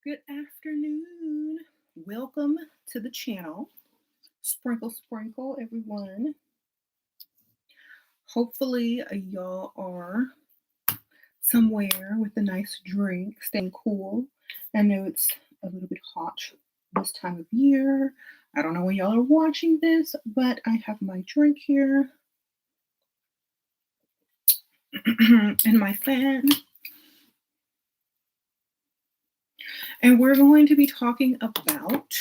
Good afternoon. Welcome to the channel. Sprinkle, sprinkle, everyone. Hopefully, y'all are somewhere with a nice drink, staying cool. I know it's a little bit hot this time of year. I don't know when y'all are watching this, but I have my drink here and my fan. And we're going to be talking about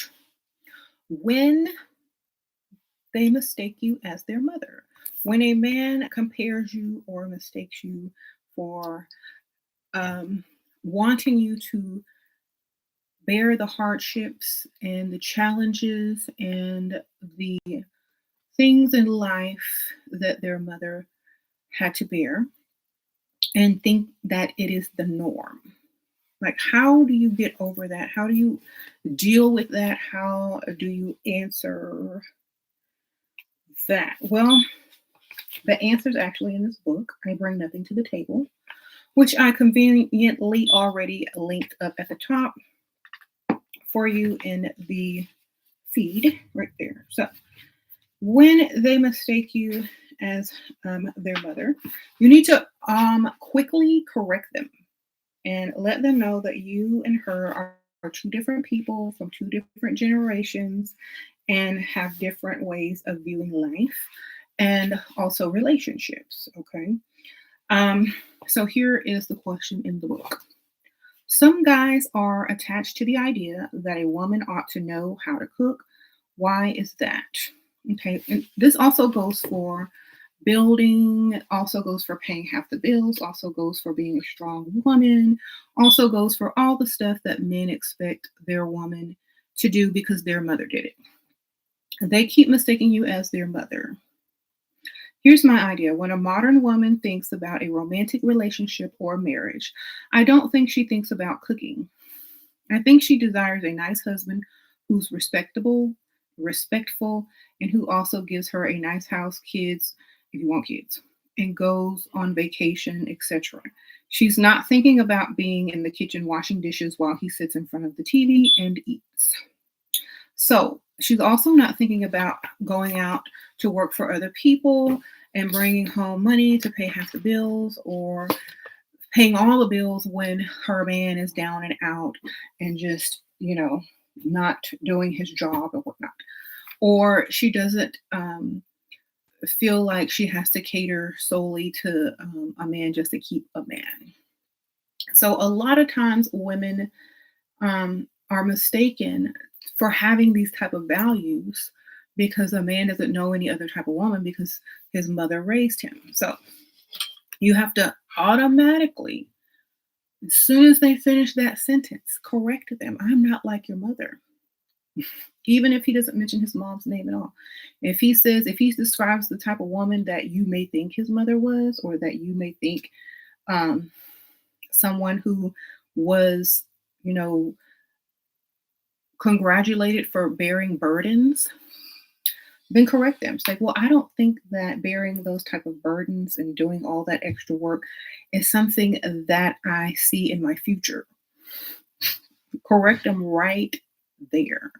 when they mistake you as their mother. When a man compares you or mistakes you for wanting you to bear the hardships and the challenges and the things in life that their mother had to bear and think that it is the norm. Like, how do you get over that? How do you deal with that? How do you answer that? Well, the answer is actually in this book, I Bring Nothing to the Table, which I conveniently already linked up at the top for you in the feed right there. So when they mistake you as their mother, you need to quickly correct them and let them know that you and her are two different people from two different generations and have different ways of viewing life and also relationships. Okay. So here is the question in the book. Some guys are attached to the idea that a woman ought to know how to cook. Why is that? Okay. And this also goes for building, also goes for paying half the bills, also goes for being a strong woman, also goes for all the stuff that men expect their woman to do because their mother did it. They keep mistaking you as their mother. Here's my idea. When a modern woman thinks about a romantic relationship or marriage, I don't think she thinks about cooking. I think she desires a nice husband who's respectable, respectful, and who also gives her a nice house, kids, if you want kids, and goes on vacation, etc. She's not thinking about being in the kitchen washing dishes while he sits in front of the TV and eats. So she's also not thinking about going out to work for other people and bringing home money to pay half the bills or paying all the bills when her man is down and out and just, not doing his job or whatnot. Or she doesn't feel like she has to cater solely to a man just to keep a man. So a lot of times women are mistaken for having these type of values because a man doesn't know any other type of woman because his mother raised him. So you have to automatically, as soon as they finish that sentence, correct them. I'm not like your mother. Even if he doesn't mention his mom's name at all. If he describes the type of woman that you may think his mother was, or that you may think someone who was, congratulated for bearing burdens, then correct them. It's like, well, I don't think that bearing those type of burdens and doing all that extra work is something that I see in my future. Correct them right there.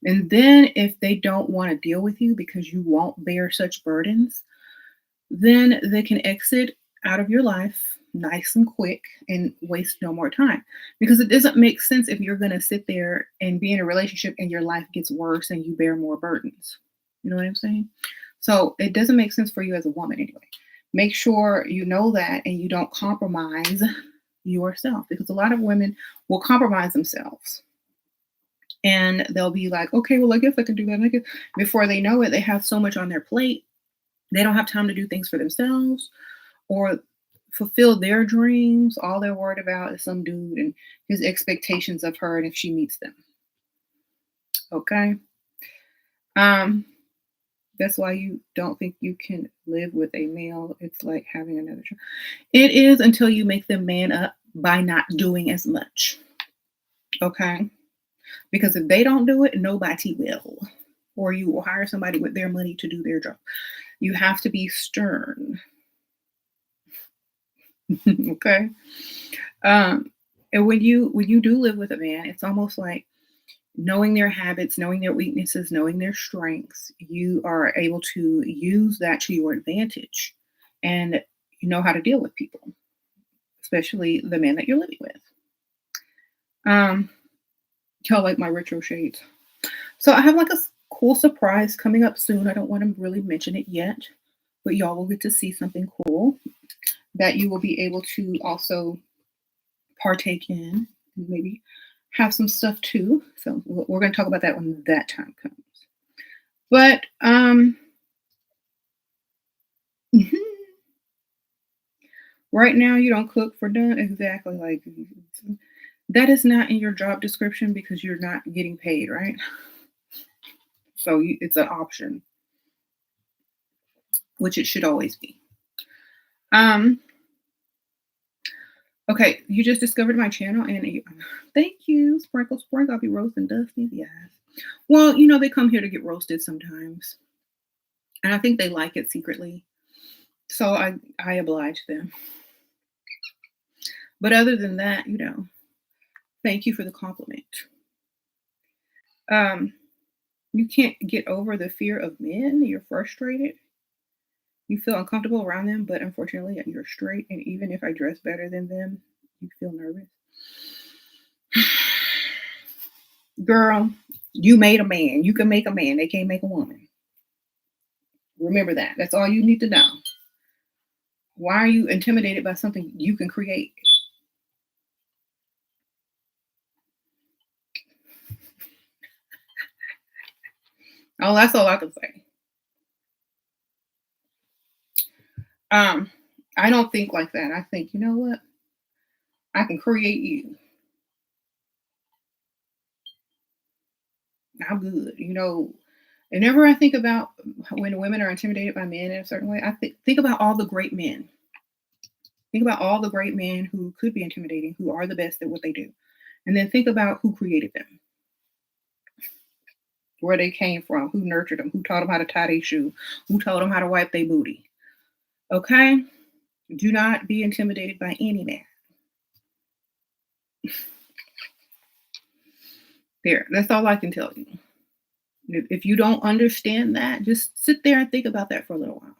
And then if they don't want to deal with you because you won't bear such burdens, then they can exit out of your life nice and quick and waste no more time. Because it doesn't make sense if you're going to sit there and be in a relationship and your life gets worse and you bear more burdens. You know what I'm saying? So it doesn't make sense for you as a woman anyway. Make sure you know that and you don't compromise yourself, because a lot of women will compromise themselves. And they'll be like, okay, well, I guess I can do that. Before they know it, they have so much on their plate. They don't have time to do things for themselves or fulfill their dreams. All they're worried about is some dude and his expectations of her and if she meets them. Okay. That's why you don't think you can live with a male. It's like having another child. It is until you make them man up by not doing as much. Okay. Because if they don't do it, nobody will. Or you will hire somebody with their money to do their job. You have to be stern. Okay. And when you do live with a man, it's almost like knowing their habits, knowing their weaknesses, knowing their strengths, you are able to use that to your advantage. And you know how to deal with people, especially the man that you're living with. Um, y'all like my retro shades. So I have like a cool surprise coming up soon. I don't want to really mention it yet, but y'all will get to see something cool that you will be able to also partake in, maybe have some stuff too. So we're going to talk about that when that time comes. But right now you don't cook for done exactly like that is not in your job description because you're not getting paid, right? So it's an option, which it should always be. Um, okay, you just discovered my channel, and thank you, Sprinkle Sprinkle. I'll be roasting Dusty. Yes. Well, they come here to get roasted sometimes, and I think they like it secretly. So I oblige them. But other than that, thank you for the compliment. Um, you can't get over the fear of men. You're frustrated. You feel uncomfortable around them, but unfortunately, you're straight. And even if I dress better than them, you feel nervous. Girl, you made a man. You can make a man. They can't make a woman. Remember that. That's all you need to know. Why are you intimidated by something you can create? Oh, that's all I can say. I don't think like that. I think, you know what? I can create you. I'm good. Whenever I think about when women are intimidated by men in a certain way, I think about all the great men. Think about all the great men who could be intimidating, who are the best at what they do. And then think about who created them, where they came from, who nurtured them, who taught them how to tie their shoe, who told them how to wipe their booty. Okay? Do not be intimidated by any man. There, that's all I can tell you. If you don't understand that, just sit there and think about that for a little while.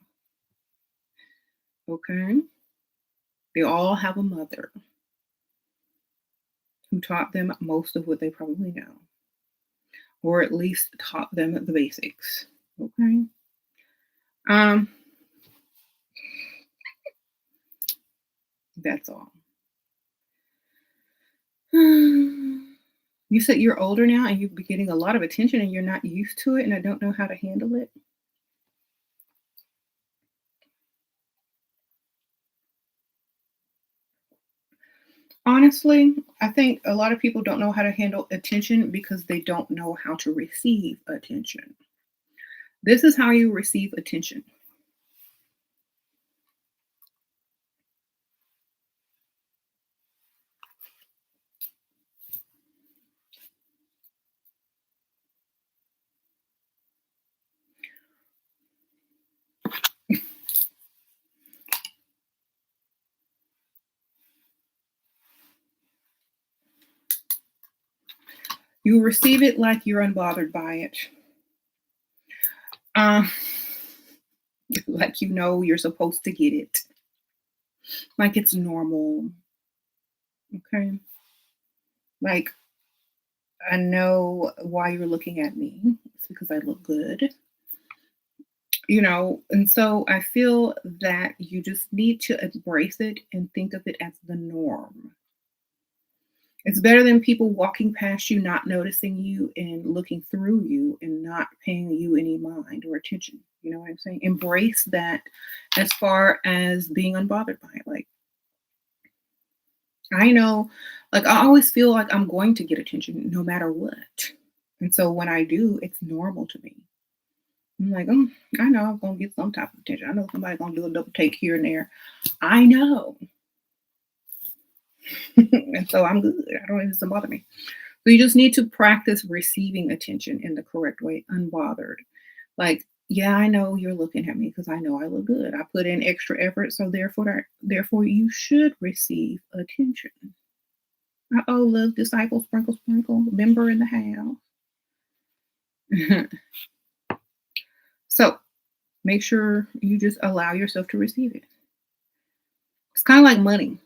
Okay? They all have a mother who taught them most of what they probably know, or at least taught them the basics. Okay? Um, that's all. You said you're older now and you've been getting a lot of attention and you're not used to it, and I don't know how to handle it. Honestly, I think a lot of people don't know how to handle attention because they don't know how to receive attention. This is how you receive attention. You receive it like you're unbothered by it. Um, like you're supposed to get it. Like it's normal. Okay. Like I know why you're looking at me. It's because I look good. And so I feel that you just need to embrace it and think of it as the norm. It's better than people walking past you, not noticing you and looking through you and not paying you any mind or attention. You know what I'm saying? Embrace that as far as being unbothered by it. Like, I know, like, I always feel like I'm going to get attention no matter what. And so when I do, it's normal to me. I'm like, I know I'm going to get some type of attention. I know somebody's going to do a double take here and there. I know. And so I'm good. I don't, it doesn't bother me. So you just need to practice receiving attention in the correct way, unbothered. Like, yeah, I know you're looking at me because I know I look good. I put in extra effort, so therefore you should receive attention. Uh-oh, love disciple, sprinkle, sprinkle, member in the house. So make sure you just allow yourself to receive it. It's kind of like money.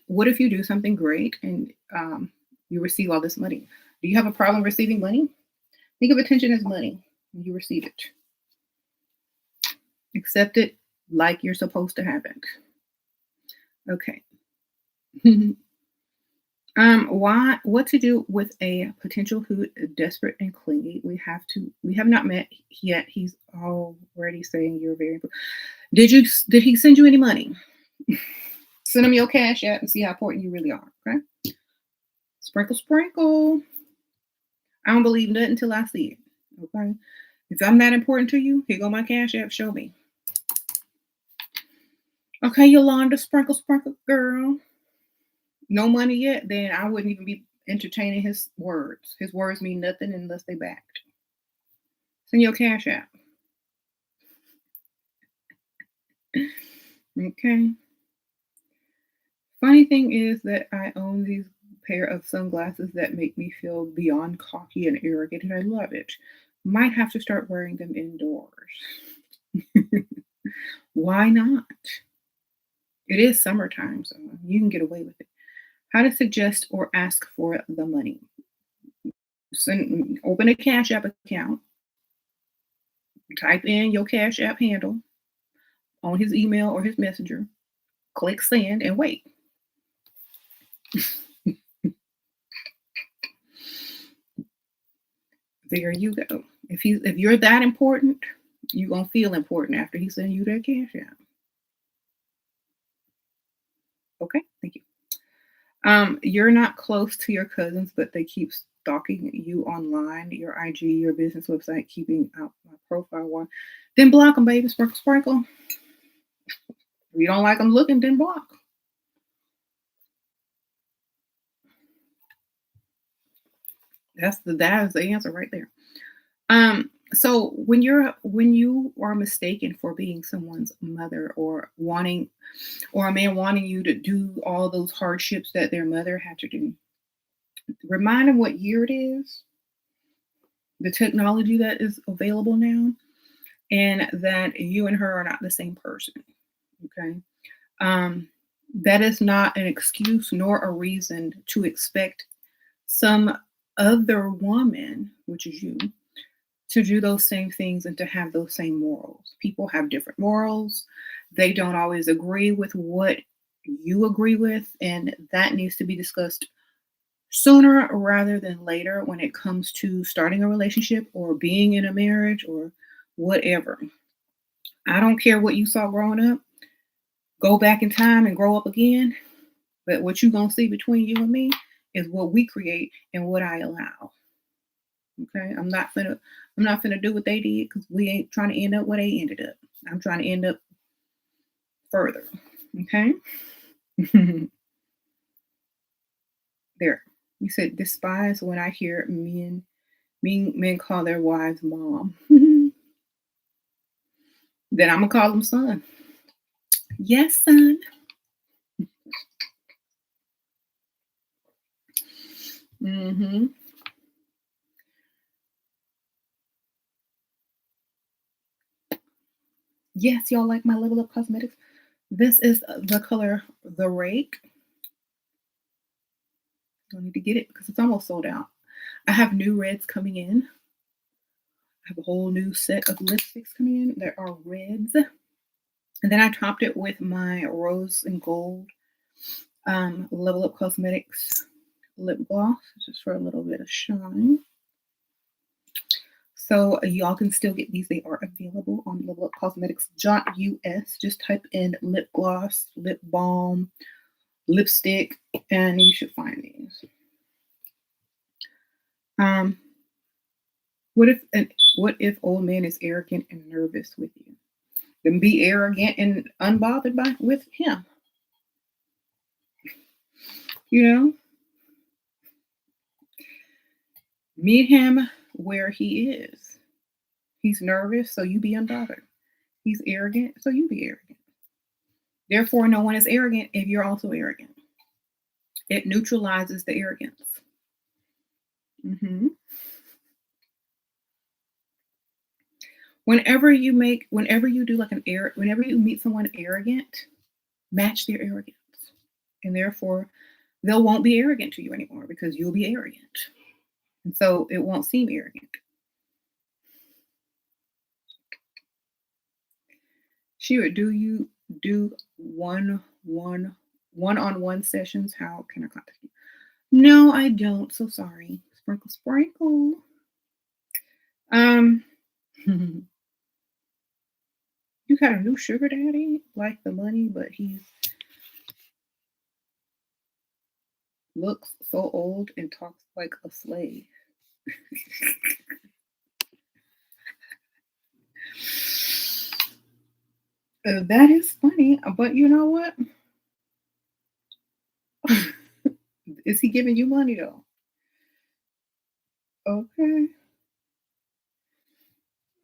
What if you do something great and you receive all this money? Do you have a problem receiving money? Think of attention as money when you receive it. Accept it like you're supposed to have it. Okay. What to do with a potential who is desperate and clingy? We have not met yet. He's already saying you're very important. Did he send you any money? Send him your cash app and see how important you really are. Okay. Sprinkle, sprinkle. I don't believe nothing until I see it. Okay. If I'm that important to you, here go my cash app. Show me. Okay, Yolanda, sprinkle, sprinkle, girl. No money yet, then I wouldn't even be entertaining his words. His words mean nothing unless they backed. Send your cash app. Okay. Funny thing is that I own these pair of sunglasses that make me feel beyond cocky and arrogant, and I love it. Might have to start wearing them indoors. Why not? It is summertime, so you can get away with it. How to suggest or ask for the money. Open a Cash App account, type in your Cash App handle on his email or his messenger, click send, and wait. There you go. If you're that important, you're gonna feel important after he sends you that Cash App. Okay, thank you. You're not close to your cousins, but they keep stalking you online, your IG, your business website, keeping out my profile one. Then block them, baby. Sprinkle, sprinkle. If you don't like them looking, then block. That is the answer right there. So when you are mistaken for being someone's mother or a man wanting you to do all those hardships that their mother had to do, remind them what year it is, the technology that is available now, and that you and her are not the same person. Okay. Um, that is not an excuse nor a reason to expect some other woman, which is you, to do those same things and to have those same morals. People have different morals. They don't always agree with what you agree with, and that needs to be discussed sooner rather than later when it comes to starting a relationship or being in a marriage or whatever. I don't care what you saw growing up. Go back in time and grow up again. But what you're going to see between you and me is what we create and what I allow. Okay? I'm not gonna do what they did because we ain't trying to end up where they ended up. I'm trying to end up further. Okay? There. You said despise when I hear men call their wives mom. Then I'm gonna call them son. Yes, son. Hmm. Yes, y'all like my Level Up Cosmetics. This is the color The Rake. I need to get it because it's almost sold out. I have new reds coming in. I have a whole new set of lipsticks coming in. There are reds. And then I topped it with my rose and gold Level Up Cosmetics lip gloss, just for a little bit of shine. So y'all can still get these. They are available on Level Up Cosmetics.us. Just type in lip gloss, lip balm, lipstick, and you should find these. What if old man is arrogant and nervous with you? Then be arrogant and unbothered with him. You know, meet him where he is. He's nervous, so you be unbothered. He's arrogant, so you be arrogant. Therefore, no one is arrogant if you're also arrogant. It neutralizes the arrogance. Hmm. Whenever you do like whenever you meet someone arrogant, match their arrogance, and therefore they won't be arrogant to you anymore because you'll be arrogant, and so it won't seem arrogant. She would do you do one-on-one sessions. How can I contact you? No, I don't. So sorry. Sprinkle, sprinkle. Um, you got a new sugar daddy, like the money, but he looks so old and talks like a slave. That is funny, but you know what? Is he giving you money though? Okay.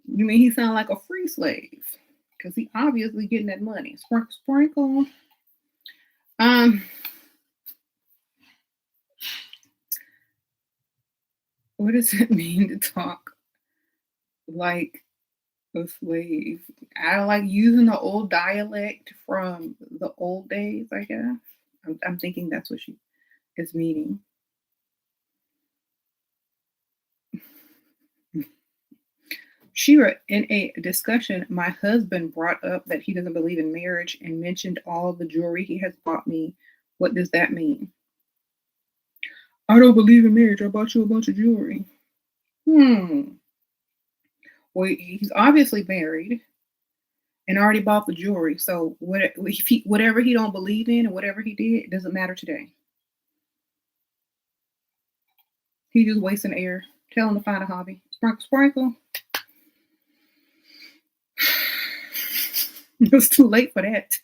You mean he sound like a free slave? Because he obviously getting that money. Sprinkle, sprinkle. Um, what does it mean to talk like a slave? I like using the old dialect from the old days, I guess. I'm thinking that's what she is meaning. Shira, in a discussion, my husband brought up that he doesn't believe in marriage and mentioned all the jewelry he has bought me. What does that mean? I don't believe in marriage. I bought you a bunch of jewelry. Hmm. Well, he's obviously married and already bought the jewelry. So whatever he don't believe in and whatever he did, it doesn't matter today. He just wasting air. Tell him to find a hobby. Sprinkle, sprinkle. It's too late for that.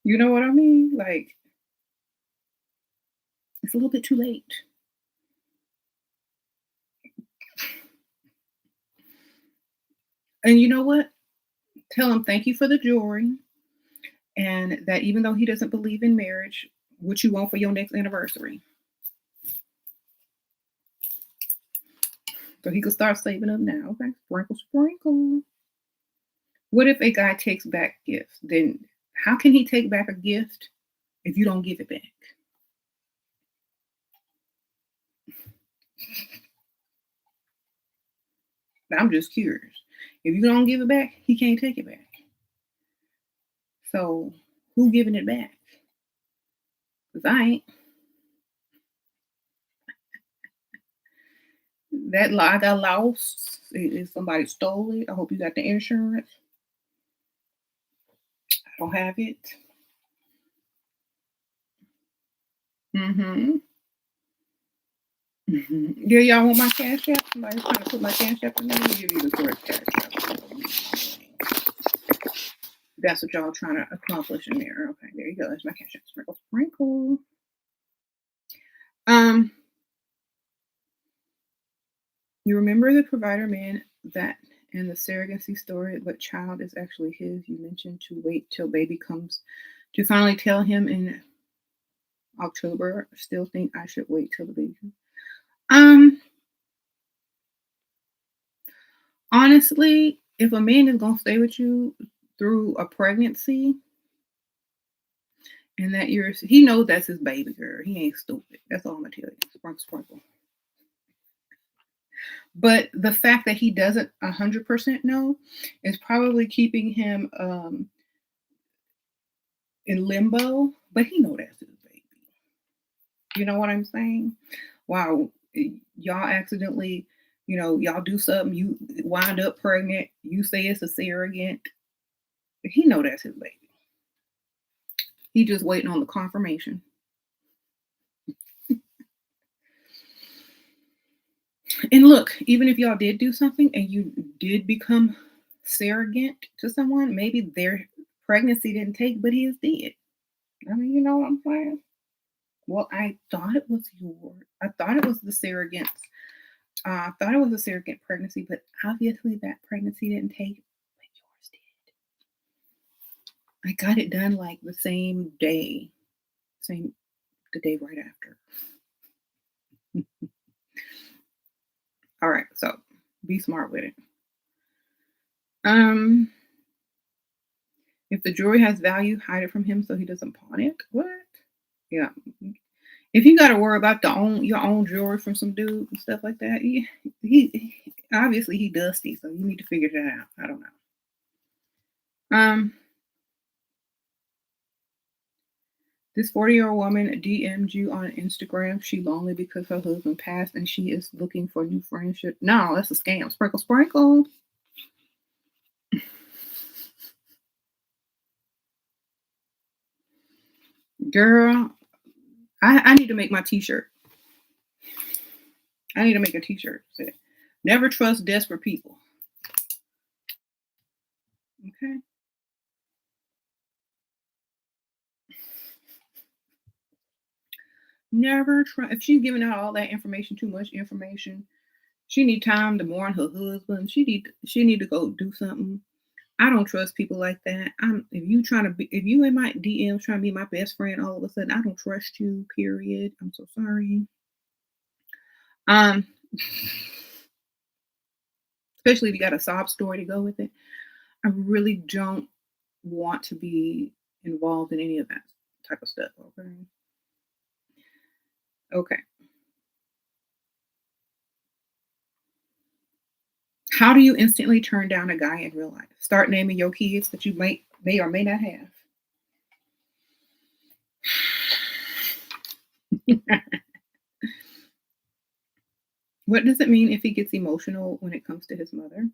You know what I mean? Like, it's a little bit too late. And you know what? Tell him thank you for the jewelry and that even though he doesn't believe in marriage, what you want for your next anniversary. So he could start saving up now. Okay. Sprinkle, sprinkle. What if a guy takes back gifts? Then how can he take back a gift if you don't give it back? I'm just curious. If you don't give it back, he can't take it back. So who giving it back? Because I ain't. I got lost. If somebody stole it, I hope you got the insurance. I don't have it. Mm-hmm. Yeah, y'all want my cash app? Somebody's trying to put my cash app in there. Let me give you the correct cash app. That's what y'all trying to accomplish in there. Okay, there you go. That's my cash app. Sprinkle, sprinkle. Um, you remember the provider man that in the surrogacy story, but child is actually his. You mentioned to wait till baby comes to finally tell him in October. Still think I should wait till the baby comes. Um, Honestly, if a man is gonna stay with you through a pregnancy and that he knows that's his baby girl. He ain't stupid. That's all I'm gonna tell you. Sprinkle, sprinkle. But the fact that he doesn't 100% know is probably keeping him in limbo. But he know that's his baby. You know what I'm saying? Wow, y'all accidentally, y'all do something, you wind up pregnant, you say it's a surrogate. He know that's his baby. He just waiting on the confirmation. And look, even if y'all did do something and you did become surrogate to someone, maybe their pregnancy didn't take, but his did. I mean, you know what I'm saying? Well, I thought it was yours. I thought it was the surrogate. I thought it was a surrogate pregnancy, but obviously that pregnancy didn't take, but yours did. I got it done like the same day. the day right after. All right, so be smart with it. Um, if the jewelry has value, hide it from him so he doesn't pawn it. What? Yeah. If you got to worry about your own jewelry from some dude and stuff like that, he obviously he dusty, so you need to figure that out. I don't know. Um, this 40-year-old woman DM'd you on Instagram. She lonely because her husband passed and she is looking for new friendship. No, that's a scam. Sprinkle, sprinkle. Girl, I need to make my t-shirt. I need to make a t-shirt. Say, never trust desperate people. Okay. Never try if she's giving out all that information, too much information. She need time to mourn her husband. She need to go do something. I don't trust people like that. If you in my DMs trying to be my best friend all of a sudden, I don't trust you, period. I'm so sorry. Um, especially if you got a sob story to go with it. I really don't want to be involved in any of that type of stuff. Okay. Okay. How do you instantly turn down a guy in real life? Start naming your kids that you may or may not have. What does it mean if he gets emotional when it comes to his mother?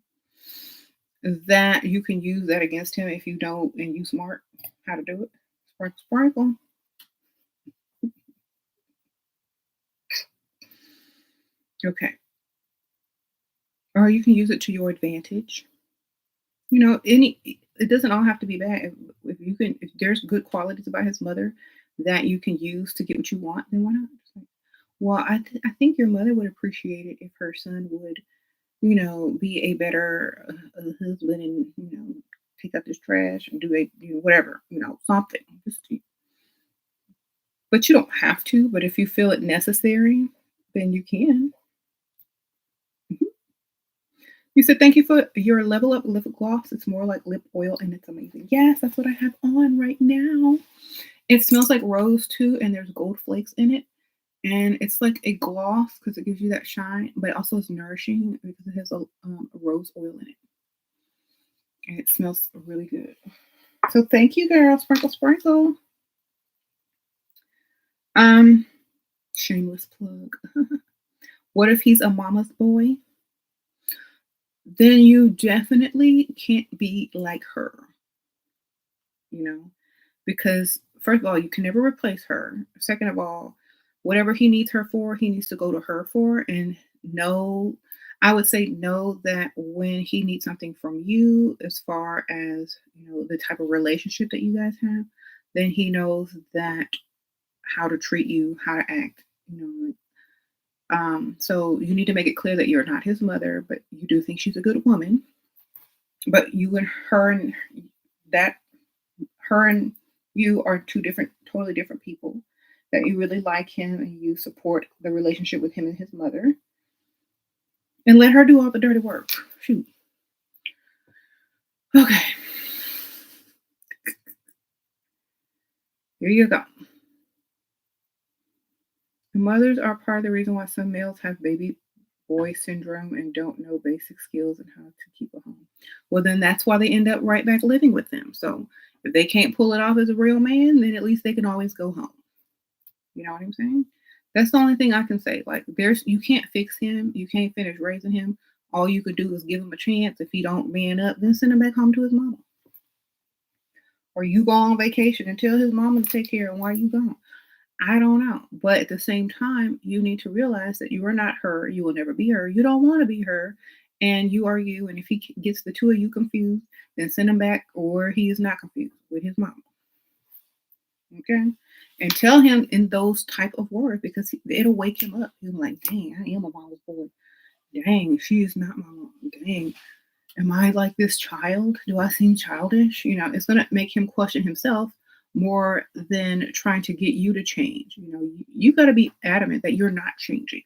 That you can use that against him if you don't and you smart how to do it. Sprinkle, sprinkle. Okay. Or you can use it to your advantage. It doesn't all have to be bad. If there's good qualities about his mother that you can use to get what you want, then why not? Well, I think your mother would appreciate it if her son would, be a better husband and take out this trash and do whatever, something. But you don't have to. But if you feel it necessary, then you can. Mhm. You said thank you for your level up lip gloss. It's more like lip oil and it's amazing. Yes, that's what I have on right now. It smells like rose too, and there's gold flakes in it. And it's like a gloss because it gives you that shine, but it also is nourishing because it has a rose oil in it. And it smells really good. So thank you, girl. Sprinkle, sprinkle. Um, Shameless plug. What if he's a mama's boy? Then you definitely can't be like her, you know, because first of all, you can never replace her. Second of all, whatever he needs her for, he needs to go to her for. And know, I would say, know that when he needs something from you, as far as, the type of relationship that you guys have, then he knows that how to treat you, how to act, so you need to make it clear that you're not his mother, but you do think she's a good woman. But you and her and that her and you are two different, totally different people. That you really like him and you support the relationship with him and his mother, and let her do all the dirty work. Shoot. Okay, here you go. Mothers are part of the reason why some males have baby boy syndrome and don't know basic skills and how to keep a home. Well, then that's why they end up right back living with them. So if they can't pull it off as a real man, then at least they can always go home. You know what I'm saying? That's the only thing I can say. Like, you can't fix him. You can't finish raising him. All you could do is give him a chance. If he don't man up, then send him back home to his mama. Or you go on vacation and tell his mama to take care of him while you gone. I don't know. But at the same time, you need to realize that you are not her. You will never be her. You don't want to be her. And you are you. And if he gets the two of you confused, then send him back, or he is not confused with his mama. Okay? And tell him in those type of words because it'll wake him up. He'll be like, dang, I am a mama's boy. Dang, she is not my mom. Dang, am I like this child? Do I seem childish? It's going to make him question himself more than trying to get you to change. You got to be adamant that you're not changing.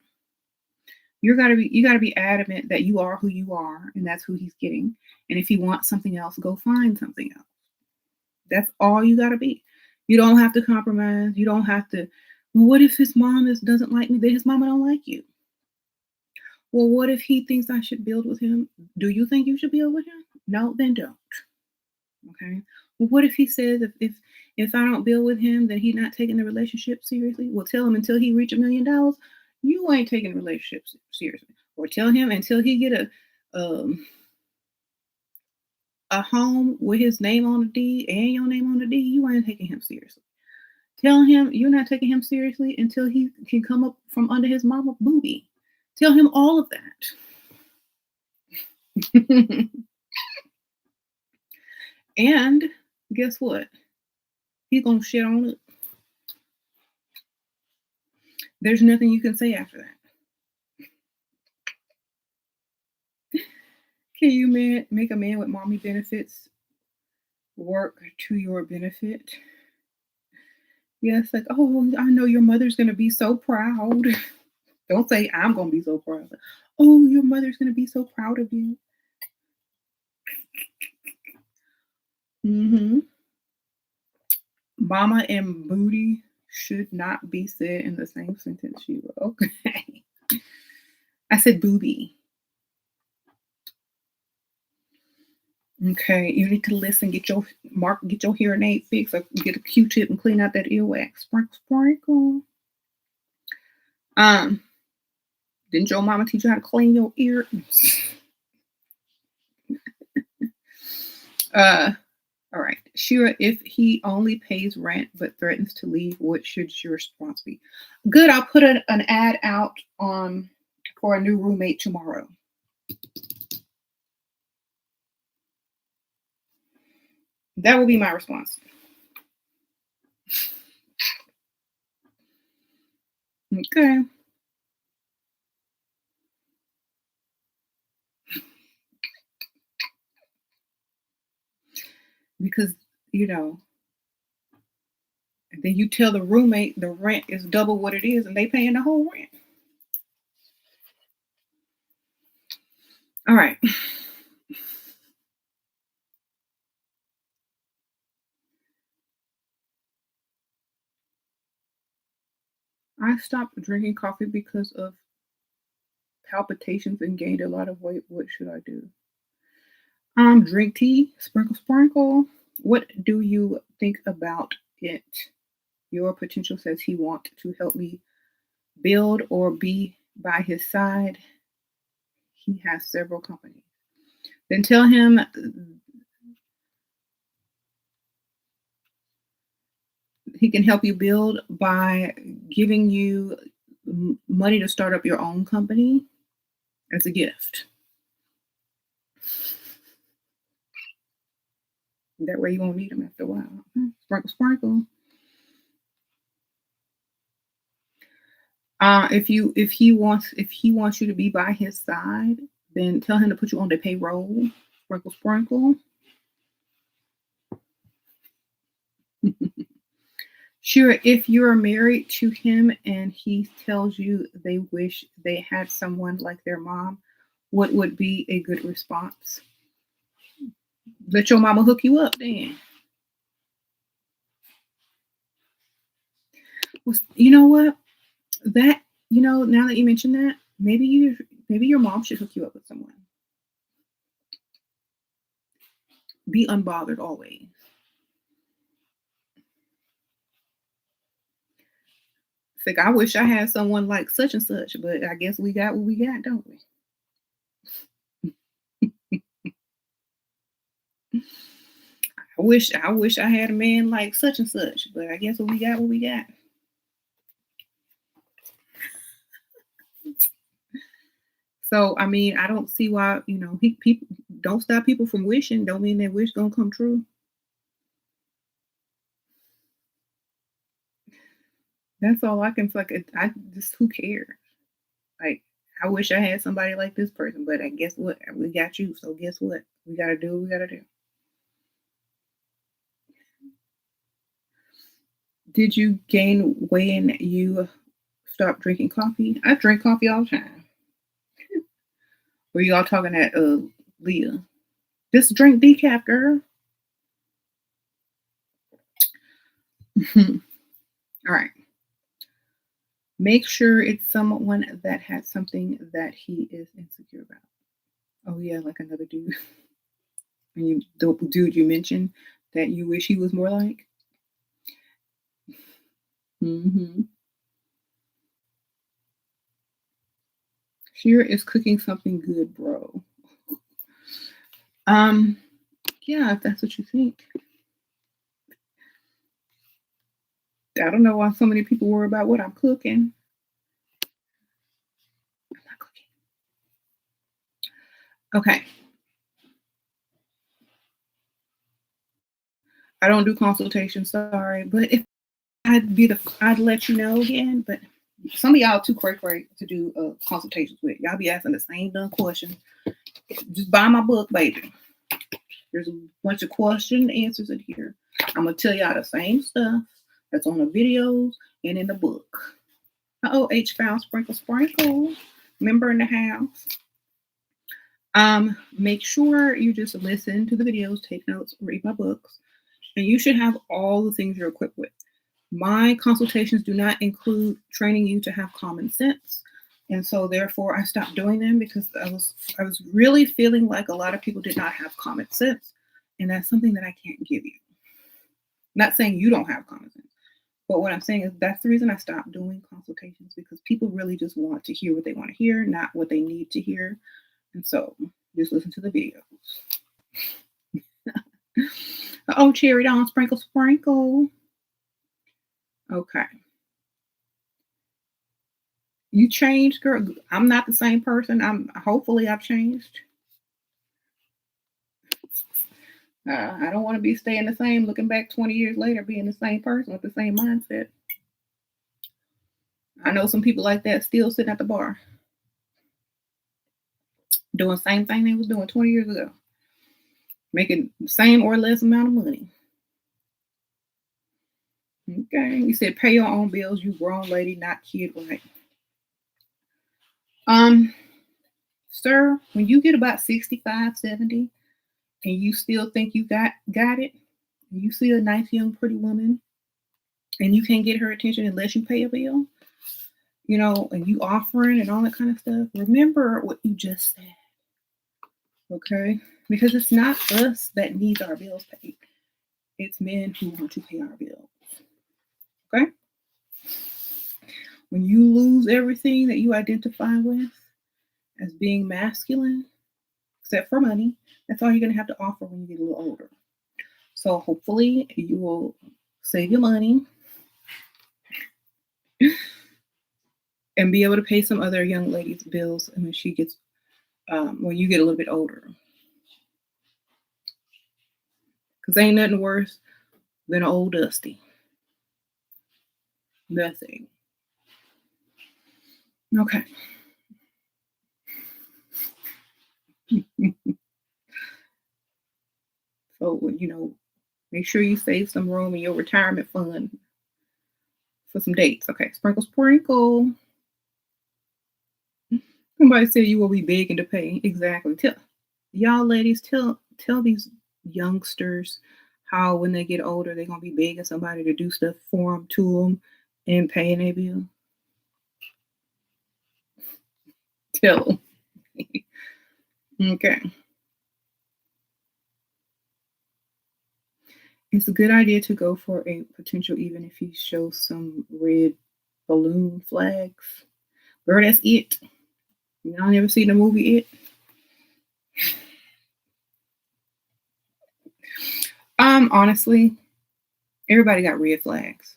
You got to be adamant that you are who you are, and that's who he's getting. And if he wants something else, go find something else. That's all you got to be. You don't have to compromise. You don't have to. Well, what if his mom doesn't like me? Then his mama don't like you. Well, what if he thinks I should build with him? Do you think you should build with him? No, then don't. Okay. Well, what if he says if I don't build with him, then he's not taking the relationship seriously? Well, tell him until he reach $1 million, you ain't taking the relationship seriously. Or tell him until he get a home with his name on the deed and your name on the deed, you ain't taking him seriously. Tell him you're not taking him seriously until he can come up from under his mama booty. Tell him all of that. And guess what? He's gonna shit on it. There's nothing you can say after that. Can you make a man with mommy benefits work to your benefit? Yes, like, oh, I know your mother's gonna be so proud. Don't say I'm gonna be so proud. Oh, your mother's gonna be so proud of you. Mm-hmm. Mama and booty should not be said in the same sentence. Okay. I said booby. Okay, you need to listen. Get your hearing aid fixed, or get a Q-tip and clean out that earwax. Sprinkle, sprinkle. Didn't your mama teach you how to clean your ears? All right, Shira. If he only pays rent but threatens to leave, what should your response be? Good. I'll put an ad out on for a new roommate tomorrow. That will be my response. Okay. Because, then you tell the roommate the rent is double what it is and they paying the whole rent. All right. I stopped drinking coffee because of palpitations and gained a lot of weight. What should I do? Drink tea, sprinkle, sprinkle. What do you think about it? Your potential says he wants to help me build or be by his side. He has several companies. Then tell him he can help you build by giving you money to start up your own company as a gift. That way you won't need him after a while. Sprinkle, sprinkle. If he wants you to be by his side, then tell him to put you on the payroll. Sprinkle, sprinkle. Sure, if you're married to him and he tells you they wish they had someone like their mom, what would be a good response? Let your mama hook you up then. Well, you know what? Now that you mention that, maybe your mom should hook you up with someone. Be unbothered always. It's like, I wish I had someone like such and such, but I guess we got what we got, don't we? I wish I had a man like such and such, but I guess what we got what we got. So I mean, I don't see why people don't stop people from wishing. Don't mean that wish gonna come true. That's all I can like. I just who cares? Like I wish I had somebody like this person, but I guess what we got you. So guess what we gotta do? We gotta do. Did you gain when you stopped drinking coffee? I drink coffee all the time. Were you all talking at Leah? Just drink decaf, girl. All right. Make sure it's someone that has something that he is insecure about. Oh yeah, like another dude. And you the dude you mentioned that you wish he was more like. Mm-hmm. Shira is cooking something good, bro. Um, yeah, if that's what you think. I don't know why so many people worry about what I'm cooking. I'm not cooking. Okay. I don't do consultations, sorry. But if I'd let you know again. But some of y'all too cray to do consultations with. Y'all be asking the same dumb question. Just buy my book, baby. There's a bunch of question answers in here. I'm gonna tell y'all the same stuff that's on the videos and in the book. Oh, H found sprinkle sprinkle. Member in the house. Make sure you just listen to the videos, take notes, read my books, and you should have all the things you're equipped with. My consultations do not include training you to have common sense. And so therefore I stopped doing them because I was really feeling like a lot of people did not have common sense. And that's something that I can't give you. Not saying you don't have common sense, but what I'm saying is that's the reason I stopped doing consultations because people really just want to hear what they want to hear, not what they need to hear. And so just listen to the videos. Oh, cherry down, sprinkle, sprinkle. Okay. You changed, girl. I'm not the same person. Hopefully I've changed. I don't want to be staying the same, looking back 20 years later, being the same person with the same mindset. I know some people like that still sitting at the bar doing the same thing they was doing 20 years ago, making the same or less amount of money. Okay, you said pay your own bills, you grown lady, not kid, right? Um, Sir, when you get about 65, 70, and you still think you got it, and you see a nice young pretty woman and you can't get her attention unless you pay a bill, and you offering and all that kind of stuff, remember what you just said, okay? Because it's not us that needs our bills paid. It's men who want to pay our bills, okay? When you lose everything that you identify with as being masculine, except for money, that's all you're going to have to offer when you get a little older. So hopefully you will save your money and be able to pay some other young lady's bills and when you get a little bit older. Because ain't nothing worse than an old dusty. Nothing. Okay. So, make sure you save some room in your retirement fund for some dates. Okay. Sprinkle, sprinkle. Somebody said you will be begging to pay. Exactly. Tell y'all ladies, tell these youngsters how when they get older they're gonna be begging somebody to do stuff for them, to them, and paying their bill. Tell them. Okay. It's a good idea to go for a potential even if he shows some red balloon flags. Girl, that's it. Y'all never seen the movie It? Honestly, everybody got red flags.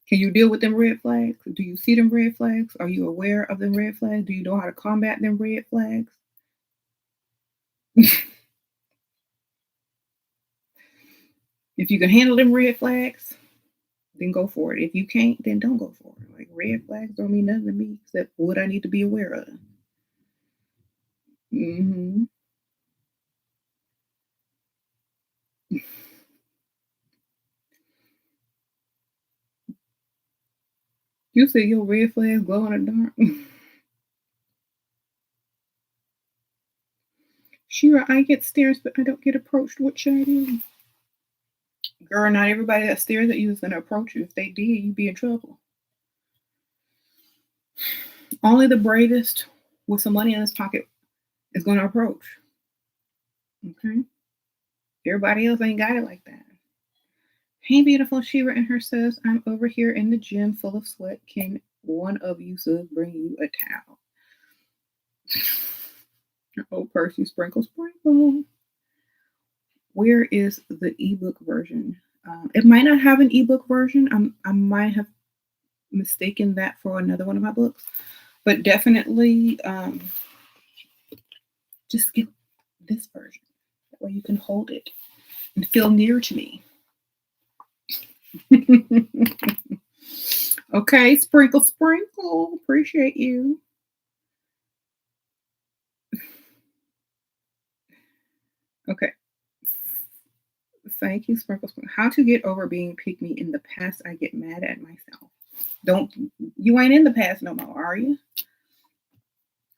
Can you deal with them red flags? Do you see them red flags? Are you aware of them red flags? Do you know how to combat them red flags? If you can handle them red flags, then go for it. If you can't, then don't go for it. Like red flags don't mean nothing to me except what I need to be aware of. Hmm. You said your red flags glow in the dark. Shira, I get stares, but I don't get approached. What should I do? Girl, not everybody that stares at you is going to approach you. If they did, you'd be in trouble. Only the bravest with some money in his pocket is going to approach. Okay? Everybody else ain't got it like that. Hey, beautiful, Shira in her says, I'm over here in the gym full of sweat. Can one of you subs bring you a towel? Oh, Percy, sprinkle, sprinkle. Where is the ebook version? It might not have an ebook version. I might have mistaken that for another one of my books, but definitely just get this version. That way you can hold it and feel near to me. Okay, sprinkle, sprinkle. Appreciate you. Okay. Thank you, sprinkle, sprinkle. How to get over being pick me in the past? I get mad at myself. Don't you ain't in the past no more, are you?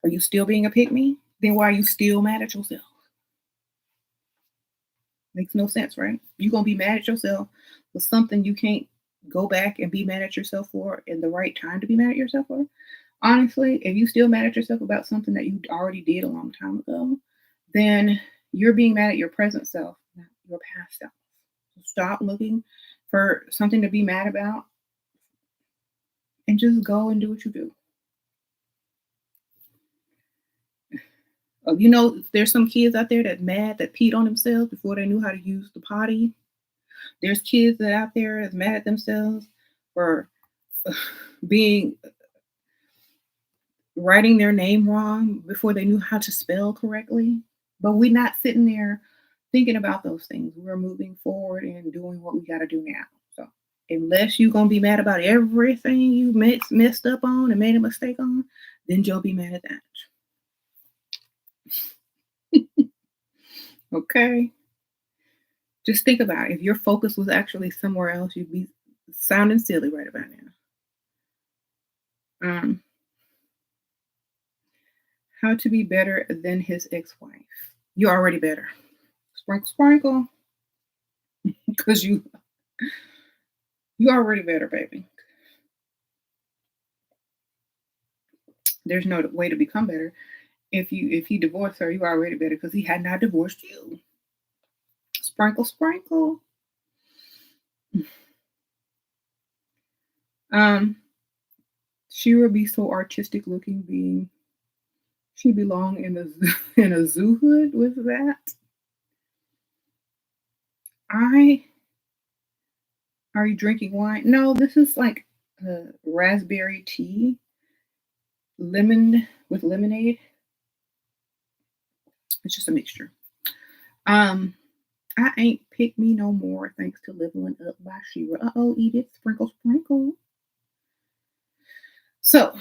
Are you still being a pick me? Then why are you still mad at yourself? Makes no sense, right? You're gonna be mad at yourself for something you can't go back and be mad at yourself for in the right time to be mad at yourself for. Honestly, if you still mad at yourself about something that you already did a long time ago, then you're being mad at your present self, not your past self. So stop looking for something to be mad about and just go and do what you do. You know, there's some kids out there that mad that peed on themselves before they knew how to use the potty. There's kids that out there is mad at themselves for being writing their name wrong before they knew how to spell correctly. But we're not sitting there thinking about those things. We're moving forward and doing what we got to do now. So unless you're gonna be mad about everything you messed up on and made a mistake on, then you'll be mad at that. Okay. Just think about it. If your focus was actually somewhere else, you'd be sounding silly right about now. How to be better than his ex-wife. You're already better. Sprinkle, sprinkle. Because you already better, baby. There's no way to become better. If he divorced her, you already better because he had not divorced you. Sprinkle, sprinkle. She would be so artistic looking being. She belong in a zoo hood with that. Are you drinking wine? No, this is like raspberry tea, lemon with lemonade. It's just a mixture. I ain't pick me no more thanks to Leveling Up by Shira. Uh-oh, Edith, sprinkle, sprinkle. So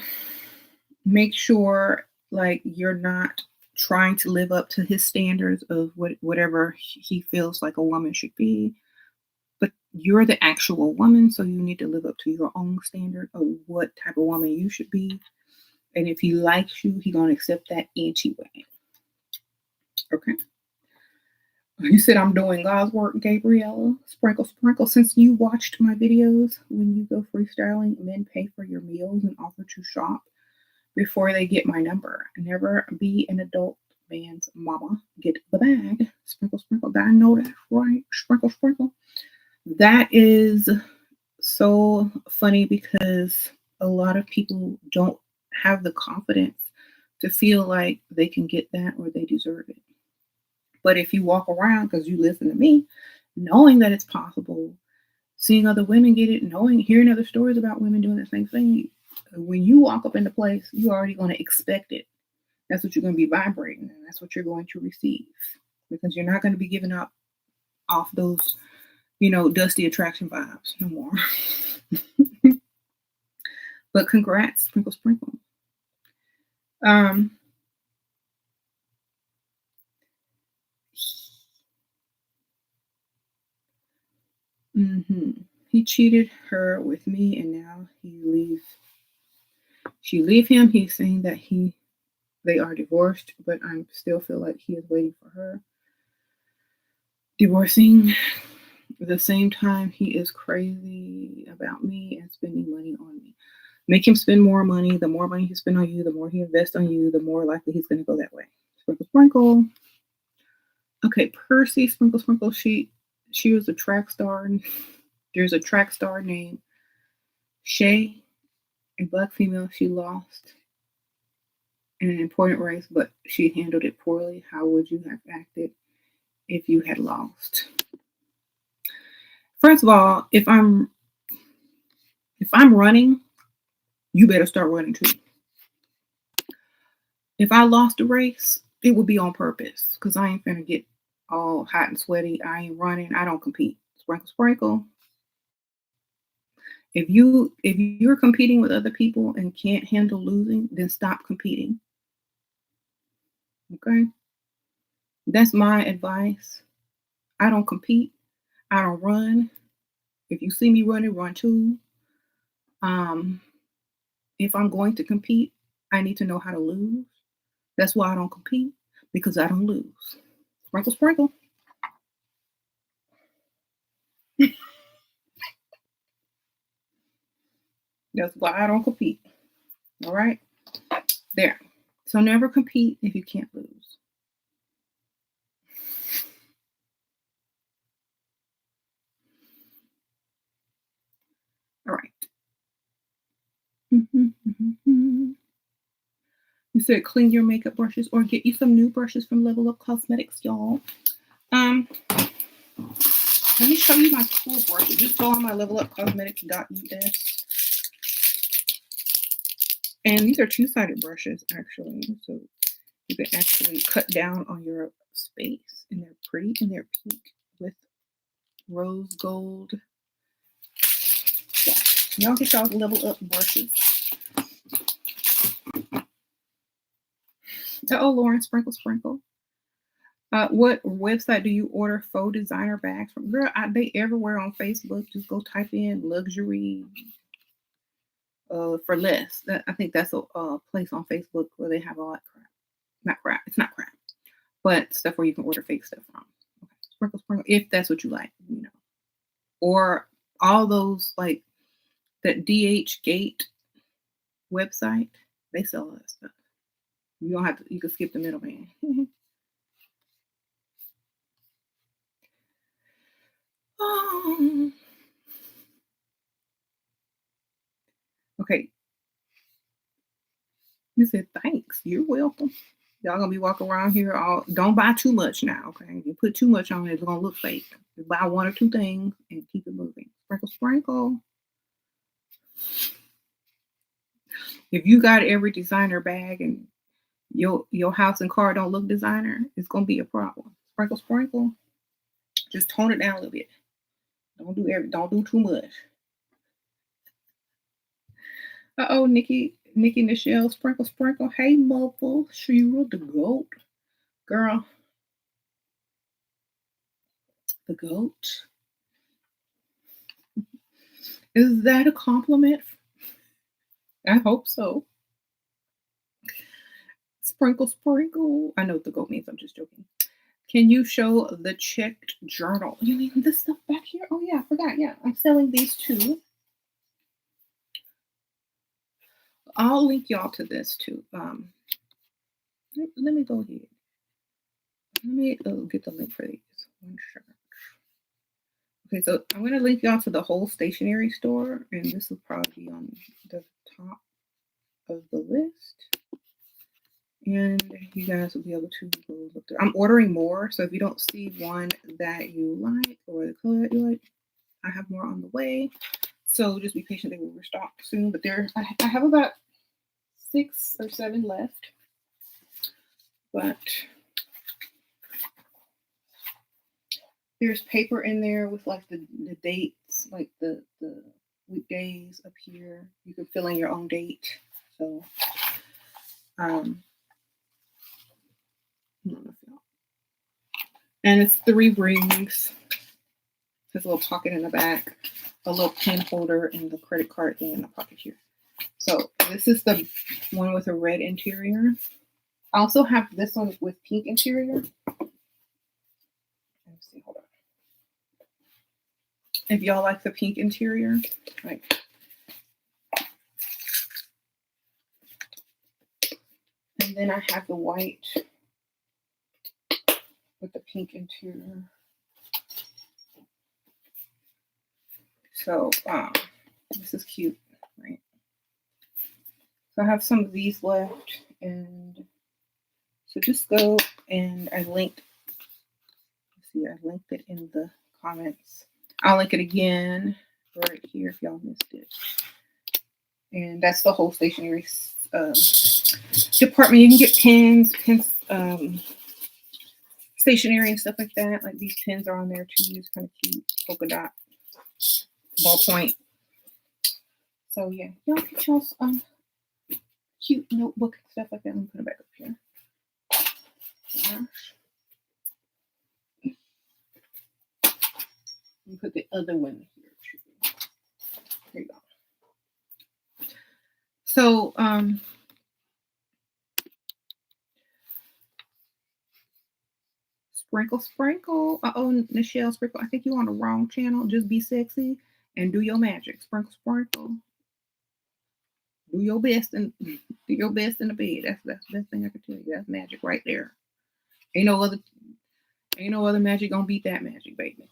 make sure like you're not trying to live up to his standards of whatever he feels like a woman should be. But you're the actual woman, so you need to live up to your own standard of what type of woman you should be. And if he likes you, he's gonna accept that anyway. Okay. You said I'm doing God's work, Gabriella. Sprinkle, sprinkle. Since you watched my videos, when you go freestyling, men pay for your meals and offer to shop before they get my number. Never be an adult man's mama. Get the bag. Sprinkle, sprinkle. I know that, right? Sprinkle, sprinkle. That is so funny because a lot of people don't have the confidence to feel like they can get that or they deserve it. But if you walk around, because you listen to me, knowing that it's possible, seeing other women get it, hearing other stories about women doing the same thing, when you walk up in the place, you're already going to expect it. That's what you're going to be vibrating, and that's what you're going to receive because you're not going to be giving up off those, dusty attraction vibes no more. But congrats, sprinkle, sprinkle. He cheated her with me, and now he leaves She leave him. He's saying that they are divorced, but I still feel like he is waiting for her. Divorcing. At the same time, he is crazy about me and spending money on me. Make him spend more money. The more money he spends on you, the more he invests on you, the more likely he's going to go that way. Sprinkle, sprinkle. Okay, Percy, sprinkle, sprinkle. She was a track star. There's a track star named Shay, a black female. She lost in an important race, but she handled it poorly. How would you have acted if you had lost? First of all, if I'm running, you better start running too. If I lost a race, it would be on purpose because I ain't finna get all hot and sweaty. I ain't running. I don't compete. Sprinkle, sprinkle. If you're competing with other people and can't handle losing, then stop competing. Okay, that's my advice. I don't compete. I don't run. If you see me running, run too. Um, if I'm going to compete, I need to know how to lose. That's why I don't compete because I don't lose. Sprinkle, sprinkle. That's why I don't compete. All right, there. So never compete if you can't lose. All right. You said clean your makeup brushes or get you some new brushes from Level Up Cosmetics, y'all. Let me show you my cool brushes. Just go on my levelupcosmetics.us. And these are two-sided brushes, actually. So you can actually cut down on your space. And they're pretty and they're pink with rose gold. Yeah. Y'all get y'all Level Up brushes. Oh, Lauren, sprinkle, sprinkle. What website do you order faux designer bags from? Girl, they everywhere on Facebook. Just go type in luxury for less. I think that's a place on Facebook where they have all that crap. Not crap. It's not crap, but stuff where you can order fake stuff from. Okay. Sprinkle, sprinkle. If that's what you like, or all those like that DH Gate website. They sell all that stuff. You don't have to. You can skip the middleman. Oh. Okay. You said thanks. You're welcome. Y'all gonna be walking around here all. Don't buy too much now, okay? If you put too much on it, it's gonna look fake. Just buy one or two things and keep it moving. Sprinkle, sprinkle. If you got every designer bag and your house and car don't look designer, it's gonna be a problem. Sprinkle, sprinkle. Just tone it down a little bit. Don't do too much. Uh-oh, Nikki Nichelle, sprinkle, sprinkle. Hey, Mopple, Shira the goat. Girl, the goat. Is that a compliment? I hope so. Sprinkle, sprinkle. I know what the goat means. I'm just joking. Can you show the checked journal? You mean this stuff back here? Oh, yeah, I forgot. Yeah, I'm selling these too. I'll link y'all to this too. Let me go ahead. Let me get the link for these. One shirt. Okay, so I'm going to link y'all to the whole stationery store, and this will probably be on the top of the list. And you guys will be able to go look through. I'm ordering more, so if you don't see one that you like or the color that you like, I have more on the way. So just be patient; they will restock soon. But I have about 6 or 7 left. But there's paper in there with like the dates, like the weekdays up here. You can fill in your own date. So and it's 3 rings. There's a little pocket in the back, a little pen holder, and the credit card thing in the pocket here. So this is the one with a red interior. I also have this one with pink interior. Let's see, hold on. If y'all like the pink interior, like. And then I have the white with the pink interior. So this is cute, right? So I have some of these left, and so just go, and I linked. See, I linked it in the comments. I'll link it again right here if y'all missed it. And that's the whole stationery department. You can get pins, stationery and stuff like that. Like these pins are on there too. It's kind of cute, polka dot, ballpoint. So yeah, y'all get y'all cute notebook and stuff like that. Let me put it back up here. Let me put the other one here too. There you go. So sprinkle, sprinkle. Uh-oh, Nichelle, sprinkle. I think you're on the wrong channel. Just be sexy and do your magic. Sprinkle, sprinkle. Do your best and do your best in the bed. That's the best thing I can tell you. That's magic right there. Ain't no other magic gonna beat that magic, baby.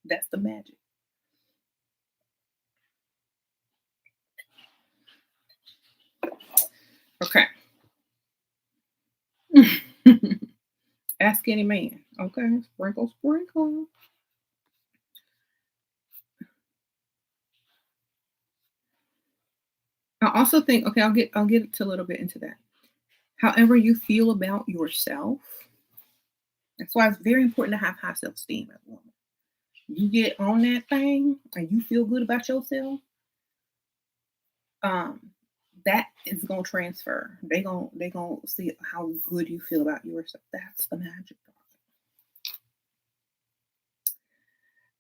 That's the magic. Okay. Ask any man. Okay. Sprinkle, sprinkle. I also think, okay, I'll get to a little bit into that. However you feel about yourself, that's why it's very important to have high self-esteem as a woman. You get on that thing and you feel good about yourself, that is gonna transfer. They gonna see how good you feel about yourself. That's the magic.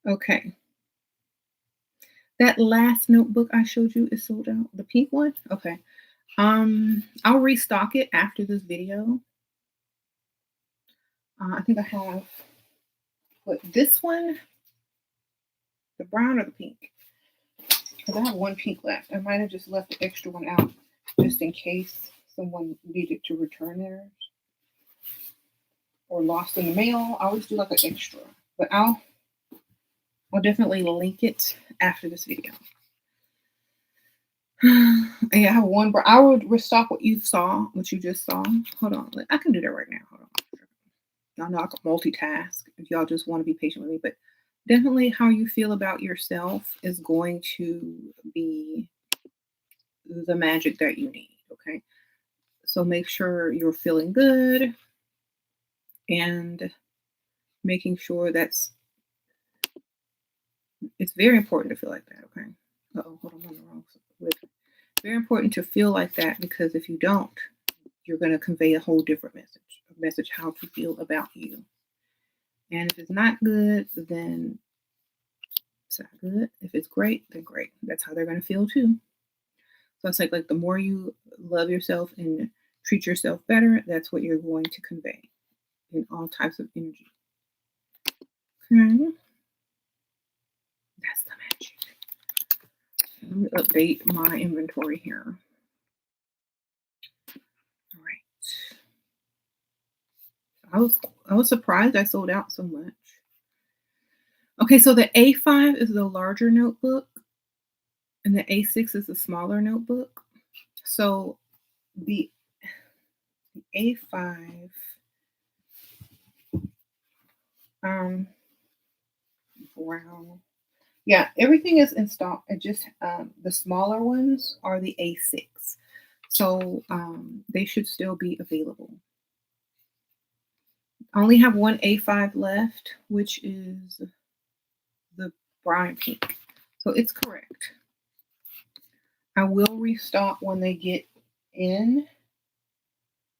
Okay. That last notebook I showed you is sold out. The pink one? Okay. I'll restock it after this video. I think I have this one, the brown or the pink? Because I have one pink left. I might have just left the extra one out just in case someone needed to return theirs or lost in the mail. I always do like an extra, but I'll definitely link it after this video. Yeah, I have one, but I would restock what you just saw. Hold on, I can do that right now. Hold on. Y'all know I can multitask if y'all just want to be patient with me, but definitely how you feel about yourself is going to be the magic that you need. Okay. So make sure you're feeling good and making sure it's very important to feel like that. Okay. Uh-oh, hold on, I'm on the wrong side. Very important to feel like that, because if you don't, you're going to convey a whole different message how to feel about you. And if it's not good, then it's not good. If it's great, then great. That's how they're going to feel too. So it's like the more you love yourself and treat yourself better, that's what you're going to convey in all types of energy. Okay. That's the magic. Let me update my inventory here. All right. I was surprised I sold out so much. Okay, so the A5 is the larger notebook and the A6 is the smaller notebook. So the A5 brown. Yeah, everything is in stock. It just the smaller ones are the A6. So they should still be available. I only have one A5 left, which is the brown pink. So it's correct. I will restock when they get in.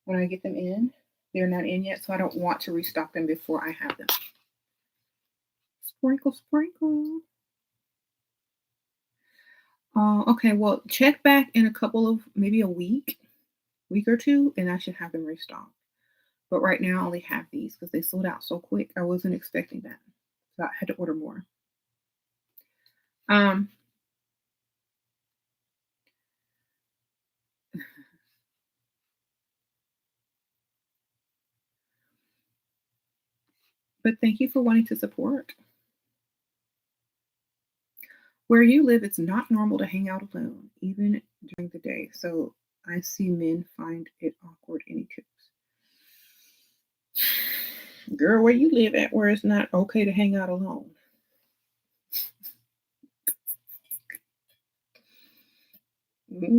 When I get them in. They're not in yet, so I don't want to restock them before I have them. Sprinkle, sprinkle. Okay, well, check back in a couple of maybe a week or two, and I should have them restocked. But right now, I only have these because they sold out so quick. I wasn't expecting that, so I had to order more. Um, but thank you for wanting to support. Where you live, it's not normal to hang out alone, even during the day. So I see men find it awkward. Any tips? Girl, where you live at where it's not okay to hang out alone?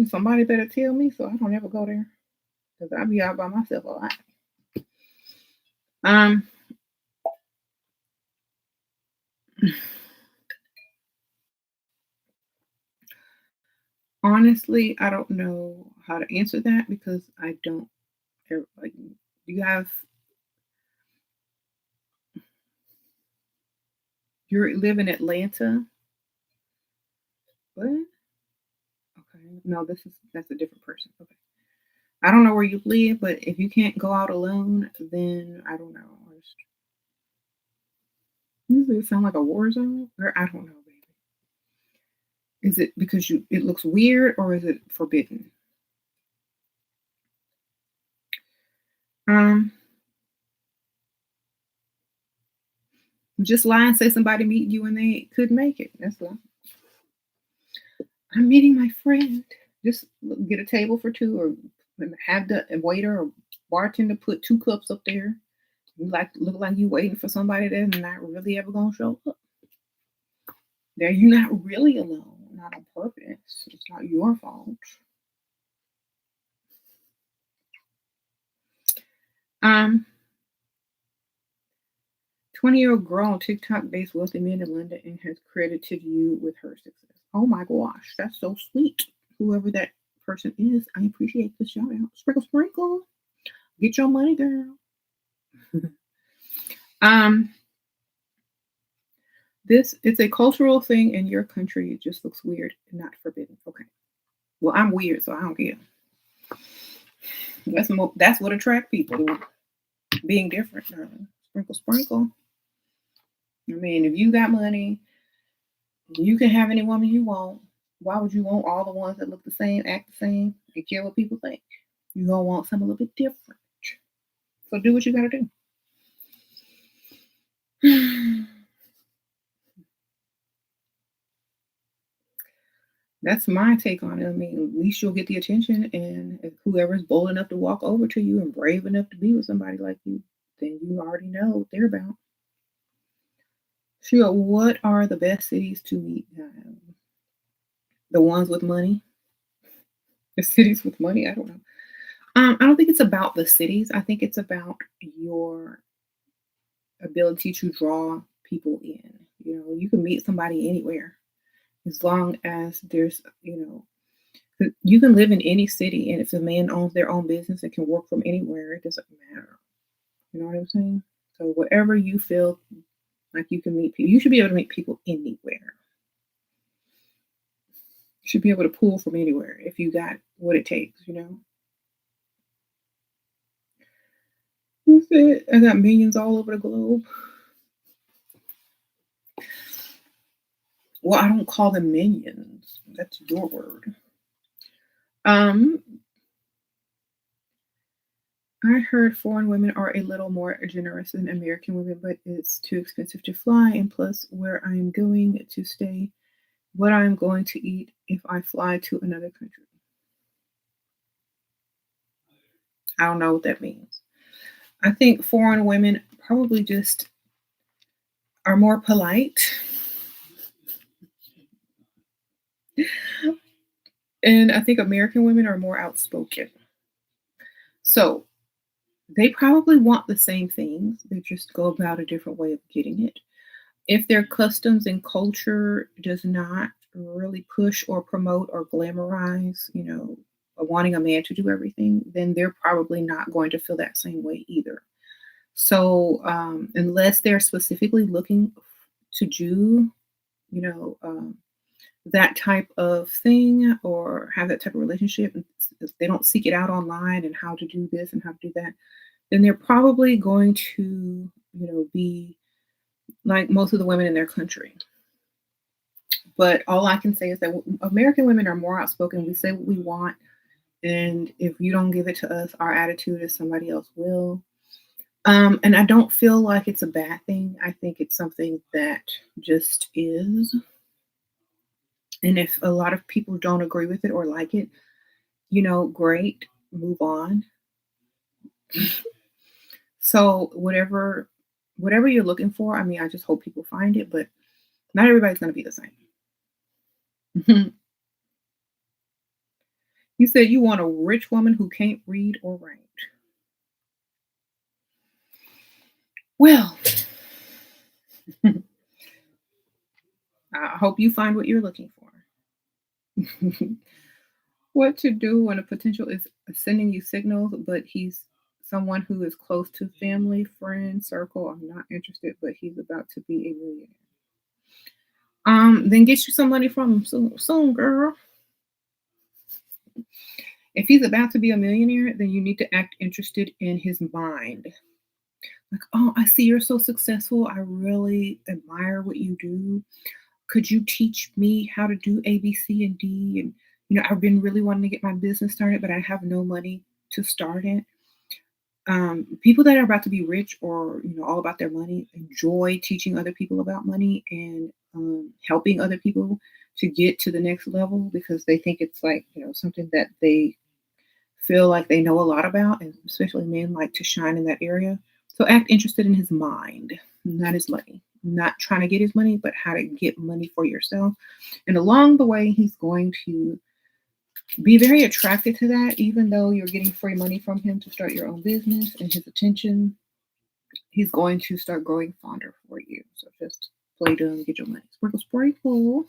Somebody better tell me so I don't ever go there because I be out by myself a lot. Um, Honestly, I don't know how to answer that because I don't like. You have you live in Atlanta. What? Okay, no, that's a different person. Okay, I don't know where you live, but if you can't go out alone, then I don't know. Does it sound like a war zone? Or I don't know, baby. Is it because you it looks weird or is it forbidden? Um, just lie and say somebody meet you and they couldn't make it. That's all. I'm meeting my friend. Just get a table for two, or have the waiter or bartender put two cups up there. You like look like you waiting for somebody that's not really ever gonna show up. There, you're not really alone, not on purpose. It's not your fault. Um, 20-year-old girl on TikTok based wealthy man in London and has credited you with her success. Oh my gosh, that's so sweet. Whoever that person is, I appreciate the shout out. Sprinkle, sprinkle. Get your money, girl. um, this it's a cultural thing in your country. It just looks weird and not forbidden. Okay. Well, I'm weird, so I don't care. That's what attract people to being different. Sprinkle, sprinkle. I mean, if you got money, you can have any woman you want. Why would you want all the ones that look the same, act the same, and care what people think? You gonna want something a little bit different. So do what you gotta do. That's my take on it. I mean, at least you'll get the attention, and if whoever's bold enough to walk over to you and brave enough to be with somebody like you, then you already know what they're about. Sure, what are the best cities to meet? The ones with money? The cities with money? I don't know. I don't think it's about the cities. I think it's about your ability to draw people in. You know, you can meet somebody anywhere as long as there's, you can live in any city, and if the man owns their own business and can work from anywhere, it doesn't matter. You know what I'm saying? So whatever you feel like you can meet people, you should be able to meet people anywhere. You should be able to pull from anywhere if you got what it takes. That's it. I got millions all over the globe. Well, I don't call them minions. That's your word. Um, I heard foreign women are a little more generous than American women, but it's too expensive to fly. And plus, where I am going to stay, what I am going to eat if I fly to another country. I don't know what that means. I think foreign women probably just are more polite. And I think American women are more outspoken. So they probably want the same things. They just go about a different way of getting it. If their customs and culture does not really push or promote or glamorize, wanting a man to do everything, then they're probably not going to feel that same way either. So unless they're specifically looking to do, you know, um, that type of thing or have that type of relationship, and if they don't seek it out online and how to do this and how to do that, then they're probably going to, be like most of the women in their country. But all I can say is that American women are more outspoken. We say what we want, and if you don't give it to us, our attitude is somebody else will. And I don't feel like it's a bad thing. I think it's something that just is. And if a lot of people don't agree with it or like it, great, move on. So whatever you're looking for, I mean, I just hope people find it, but not everybody's going to be the same. You said you want a rich woman who can't read or write. Well, I hope you find what you're looking for. What to do when a potential is sending you signals, but he's someone who is close to family, friend, circle. I'm not interested, but he's about to be a millionaire. Then get you some money from him soon, girl. If he's about to be a millionaire, then you need to act interested in his mind. Like, oh, I see you're so successful. I really admire what you do. Could you teach me how to do A, B, C, and D? And I've been really wanting to get my business started, but I have no money to start it. People that are about to be rich or all about their money enjoy teaching other people about money and helping other people to get to the next level because they think it's like something that they feel like they know a lot about, and especially men like to shine in that area. So act interested in his mind, not his money. Not trying to get his money, but how to get money for yourself. And along the way, he's going to be very attracted to that, even though you're getting free money from him to start your own business and his attention. He's going to start growing fonder for you. So just play dumb, get your money. Sprinkle, sprinkle.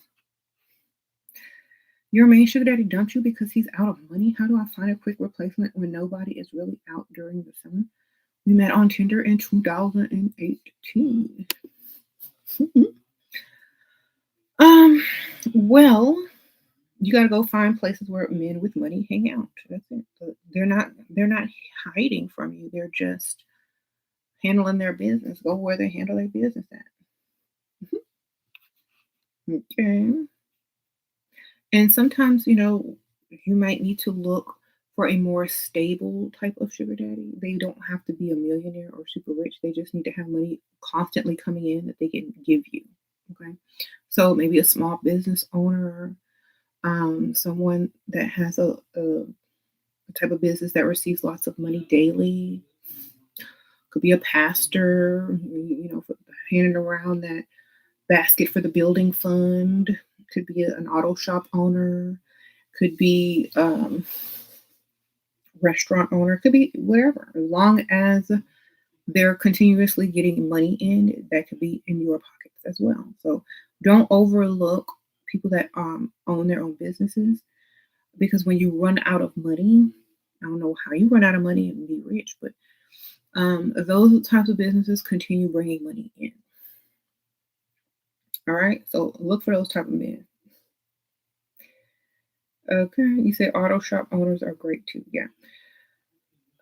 Your main sugar daddy dumped you because he's out of money. How do I find a quick replacement when nobody is really out during the summer? We met on Tinder in 2018. Well, you got to go find places where men with money hang out. That's it. They're not hiding from you. They're just handling their business. Go where they handle their business at. Okay. And sometimes, you might need to look for a more stable type of sugar daddy. They don't have to be a millionaire or super rich. They just need to have money constantly coming in that they can give you. Okay. So maybe a small business owner, someone that has a type of business that receives lots of money daily. Could be a pastor, handing around that basket for the building fund. Could be an auto shop owner. Could be restaurant owner. Could be wherever. As long as they're continuously getting money in, that could be in your pockets as well. So don't overlook people that own their own businesses, because when you run out of money, I don't know how you run out of money and be rich, but those types of businesses continue bringing money in. All right, so look for those type of men. Okay, you say auto shop owners are great too. Yeah.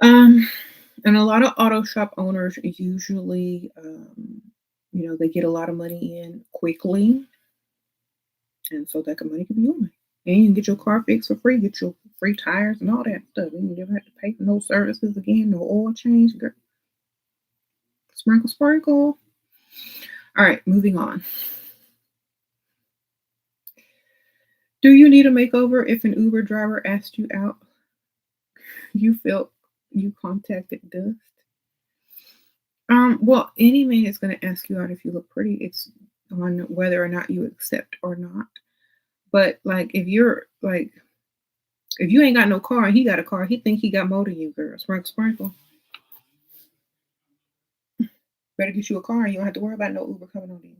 Um, and a lot of auto shop owners usually, they get a lot of money in quickly, and so that money can be your money. And you can get your car fixed for free, get your free tires and all that stuff. And you never have to pay for no services again, no oil change. Girl. Sprinkle, sprinkle. All right, moving on. Do you need a makeover if an Uber driver asked you out? You felt you contacted dust? Well, any man is going to ask you out if you look pretty. It's on whether or not you accept or not. But like, if you ain't got no car and he got a car, he think he got more than you, girl. Sprinkle, sprinkle. Better get you a car and you don't have to worry about no Uber coming on you.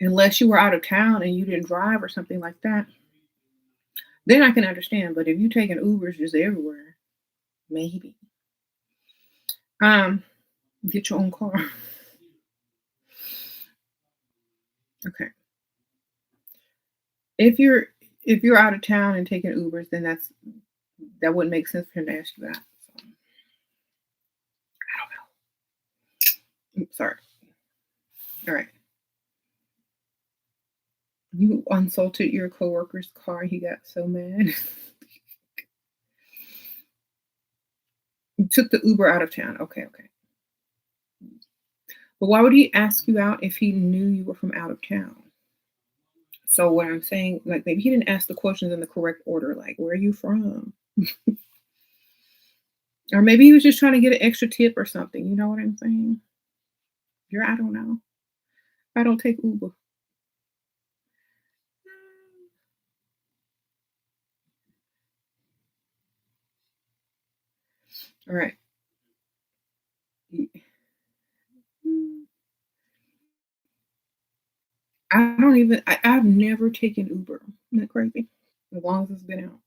Unless you were out of town and you didn't drive or something like that, then I can understand. But if you taking Ubers just everywhere, maybe. Um, Get your own car. Okay. If you're if you're out of town and taking Ubers, then that wouldn't make sense for him to ask you that. So, I don't know. Sorry. All right. You unsalted your coworker's car. He got so mad. You took the Uber out of town. Okay, okay. But why would he ask you out if he knew you were from out of town? So what I'm saying, like maybe he didn't ask the questions in the correct order, like where are you from? Or maybe he was just trying to get an extra tip or something. You know what I'm saying? I don't know. I don't take Uber. All right. I've never taken Uber. Isn't that crazy? As long as it's been out.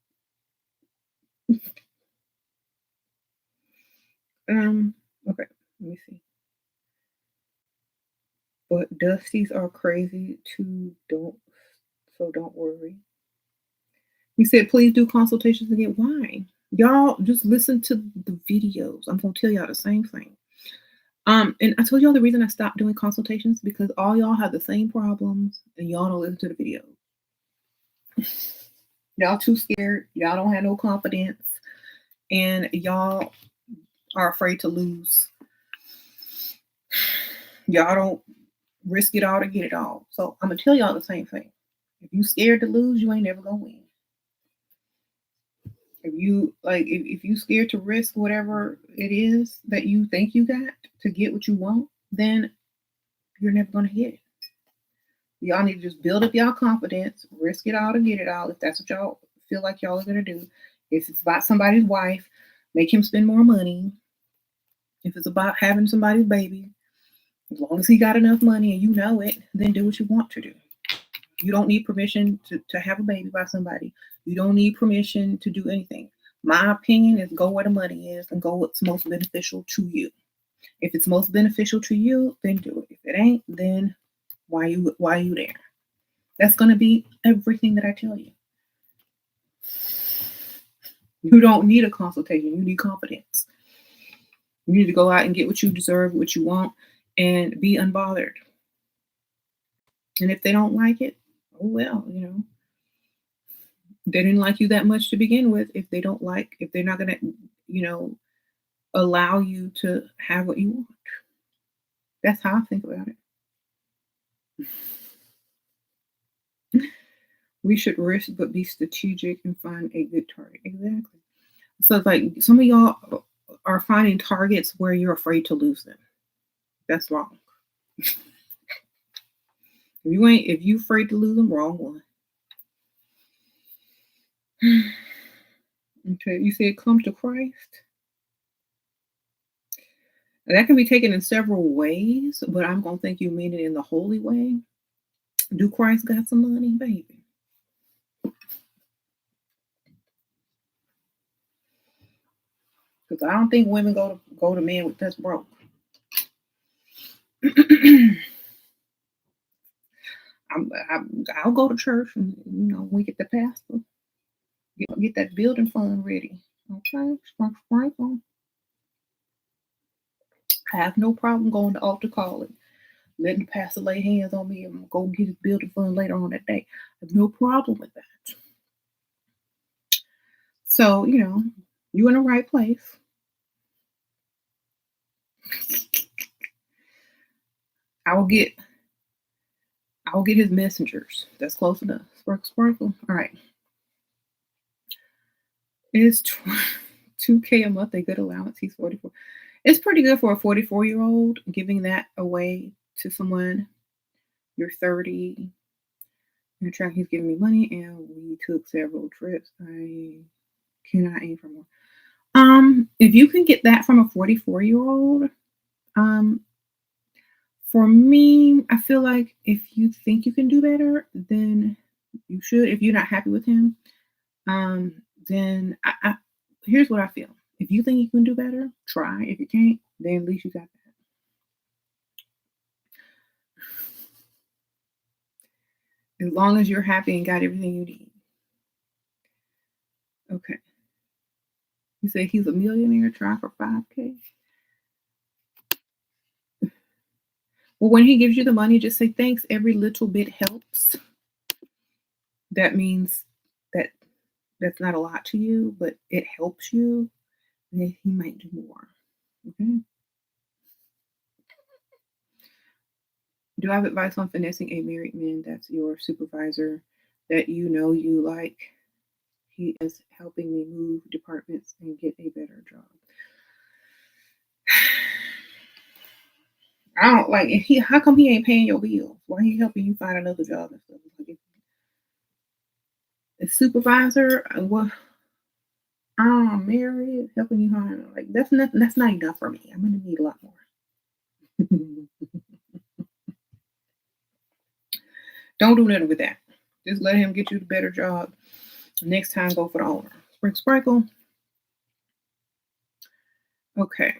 Okay, let me see. But Dusties are crazy too. Don't worry. He said, please do consultations again. Why? Y'all just listen to the videos. I'm gonna tell y'all the same thing. And I told y'all the reason I stopped doing consultations because all y'all have the same problems and y'all don't listen to the video. Y'all too scared. Y'all don't have no confidence, and y'all are afraid to lose. Y'all don't risk it all to get it all. So I'm gonna tell y'all the same thing. If you scared to lose, you ain't never gonna win. If you scared to risk whatever it is that you think you got to get what you want, then you're never gonna get it. Y'all need to just build up y'all confidence, risk it all to get it all. If that's what y'all feel like y'all are gonna do. If it's about somebody's wife, make him spend more money. If it's about having somebody's baby, as long as he got enough money and you know it, then do what you want to do. You don't need permission to have a baby by somebody. You don't need permission to do anything. My opinion is go where the money is and go what's most beneficial to you. If it's most beneficial to you, then do it. If it ain't, then why you there? That's gonna be everything that I tell you. You don't need a consultation. You need confidence. You need to go out and get what you deserve, what you want, and be unbothered. And if they don't like it, oh well, they didn't like you that much to begin with. If they're not gonna, you know, allow you to have what you want. That's how I think about it. We should risk but be strategic and find a good target. Exactly. So it's like some of y'all are finding targets where you're afraid to lose them. That's wrong. If you afraid to lose them, wrong one. Okay, you said come to Christ. That can be taken in several ways, but I'm gonna think you mean it in the holy way. Do Christ got some money, baby? Because I don't think women go to men with that's broke. I'll go to church and we get the pastor get that building fund ready. Okay, sprinkle. I have no problem going to altar call and letting the pastor lay hands on me and go get his building fund later on that day. I have no problem with that. So you're in the right place. I will get his messengers. That's close enough. Sprinkle. All right. It's 2K a month a good allowance. He's 44. It's pretty good for a 44-year-old giving that away to someone. You're 30. In track, he's giving me money, and we took several trips. I cannot aim for more. If you can get that from a 44-year-old, for me, I feel like if you think you can do better, then you should. If you're not happy with him, then here's what I feel. If you think you can do better, try. If you can't, then at least you got that. As long as you're happy and got everything you need. Okay. You say he's a millionaire trying for 5K. Well, when he gives you the money, just say thanks. Every little bit helps. That means that that's not a lot to you, but it helps you. Then he might do more. Okay. Do I have advice on finessing a married man that's your supervisor that you know you like? He is helping me move departments and get a better job. I don't like he. How come he ain't paying your bills? Why he helping you find another job and stuff? Like if a supervisor, what? I'm married, helping you hire. Like that's not. That's not enough for me. I'm gonna need a lot more. Don't do nothing with that. Just let him get you the better job. Next time, go for the owner. Sprinkle, sprinkle. Okay.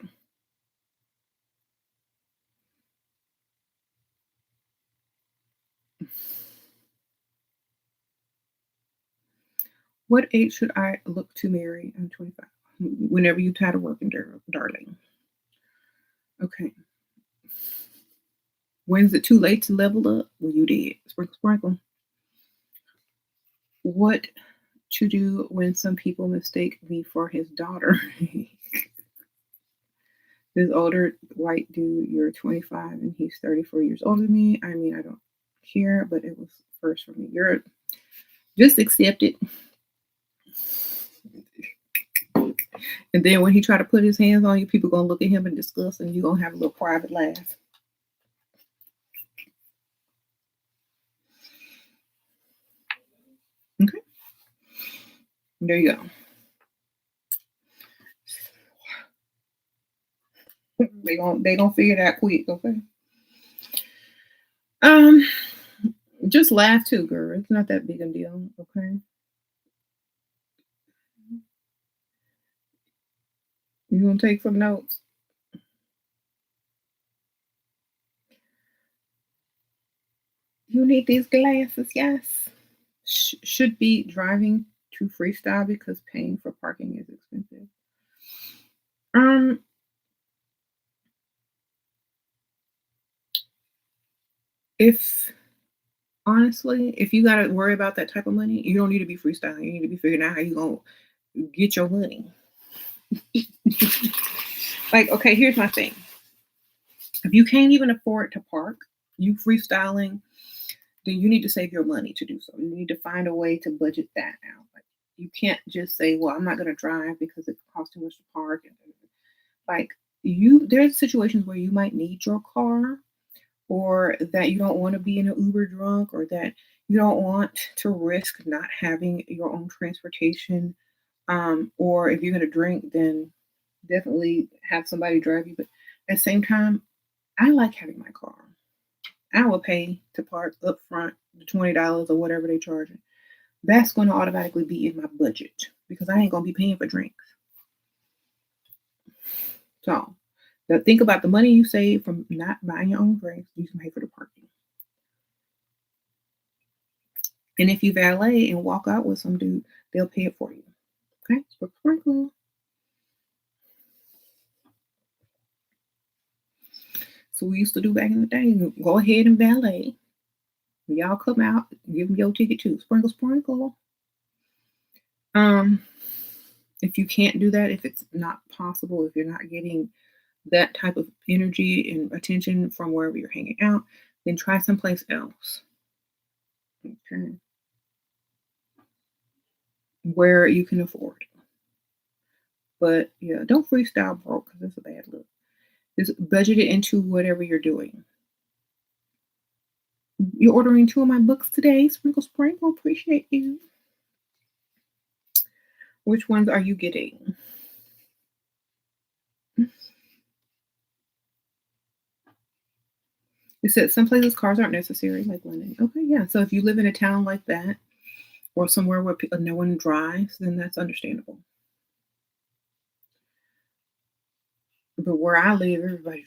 What age should I look to marry? I'm 25. Whenever you tired of working, darling. Okay. When is it too late to level up? Well, you did. Sprinkle, sprinkle. What to do when some people mistake me for his daughter? This older white dude, you're 25 and he's 34 years older than me. I mean, I don't care, but it was first for me. You're just accept it. And then when he try to put his hands on you, people gonna look at him in disgust, and you gonna have a little private laugh. Okay, there you go. They gonna figure it out quick. Okay. Um, just laugh too, girl. It's not that big a deal. Okay. You gonna take some notes? You need these glasses, yes. Should be driving to freestyle because paying for parking is expensive. Um, if honestly, if you gotta worry about that type of money, you don't need to be freestyling. You need to be figuring out how you gonna get your money. Like, okay, here's my thing. If you can't even afford to park, you freestyling, then you need to save your money to do so. You need to find a way to budget that out. Like, you can't just say, "Well, I'm not going to drive because it costs too much to park." And like, there's situations where you might need your car, or that you don't want to be in an Uber drunk, or that you don't want to risk not having your own transportation. Or if you're going to drink, then definitely have somebody drive you. But at the same time, I like having my car. I will pay to park up front the $20 or whatever they charge it. That's going to automatically be in my budget because I ain't going to be paying for drinks. So think about the money you save from not buying your own drinks. You can pay for the parking. And if you valet and walk out with some dude, they'll pay it for you. Okay? Sprinkle. So we used to do back in the day. Go ahead and valet. When y'all come out, give them your ticket too. Sprinkle, sprinkle. Um, if you can't do that, if it's not possible, if you're not getting that type of energy and attention from wherever you're hanging out, then try someplace else. Okay. Where you can afford it. But yeah, don't freestyle broke because it's a bad look. Just budget it into whatever you're doing. You're ordering two of my books today. Sprinkle, sprinkle. Appreciate you. Which ones are you getting? It said some places cars aren't necessary, like London. Okay, yeah. So if you live in a town like that, or somewhere where no one drives, then that's understandable. But where I live, everybody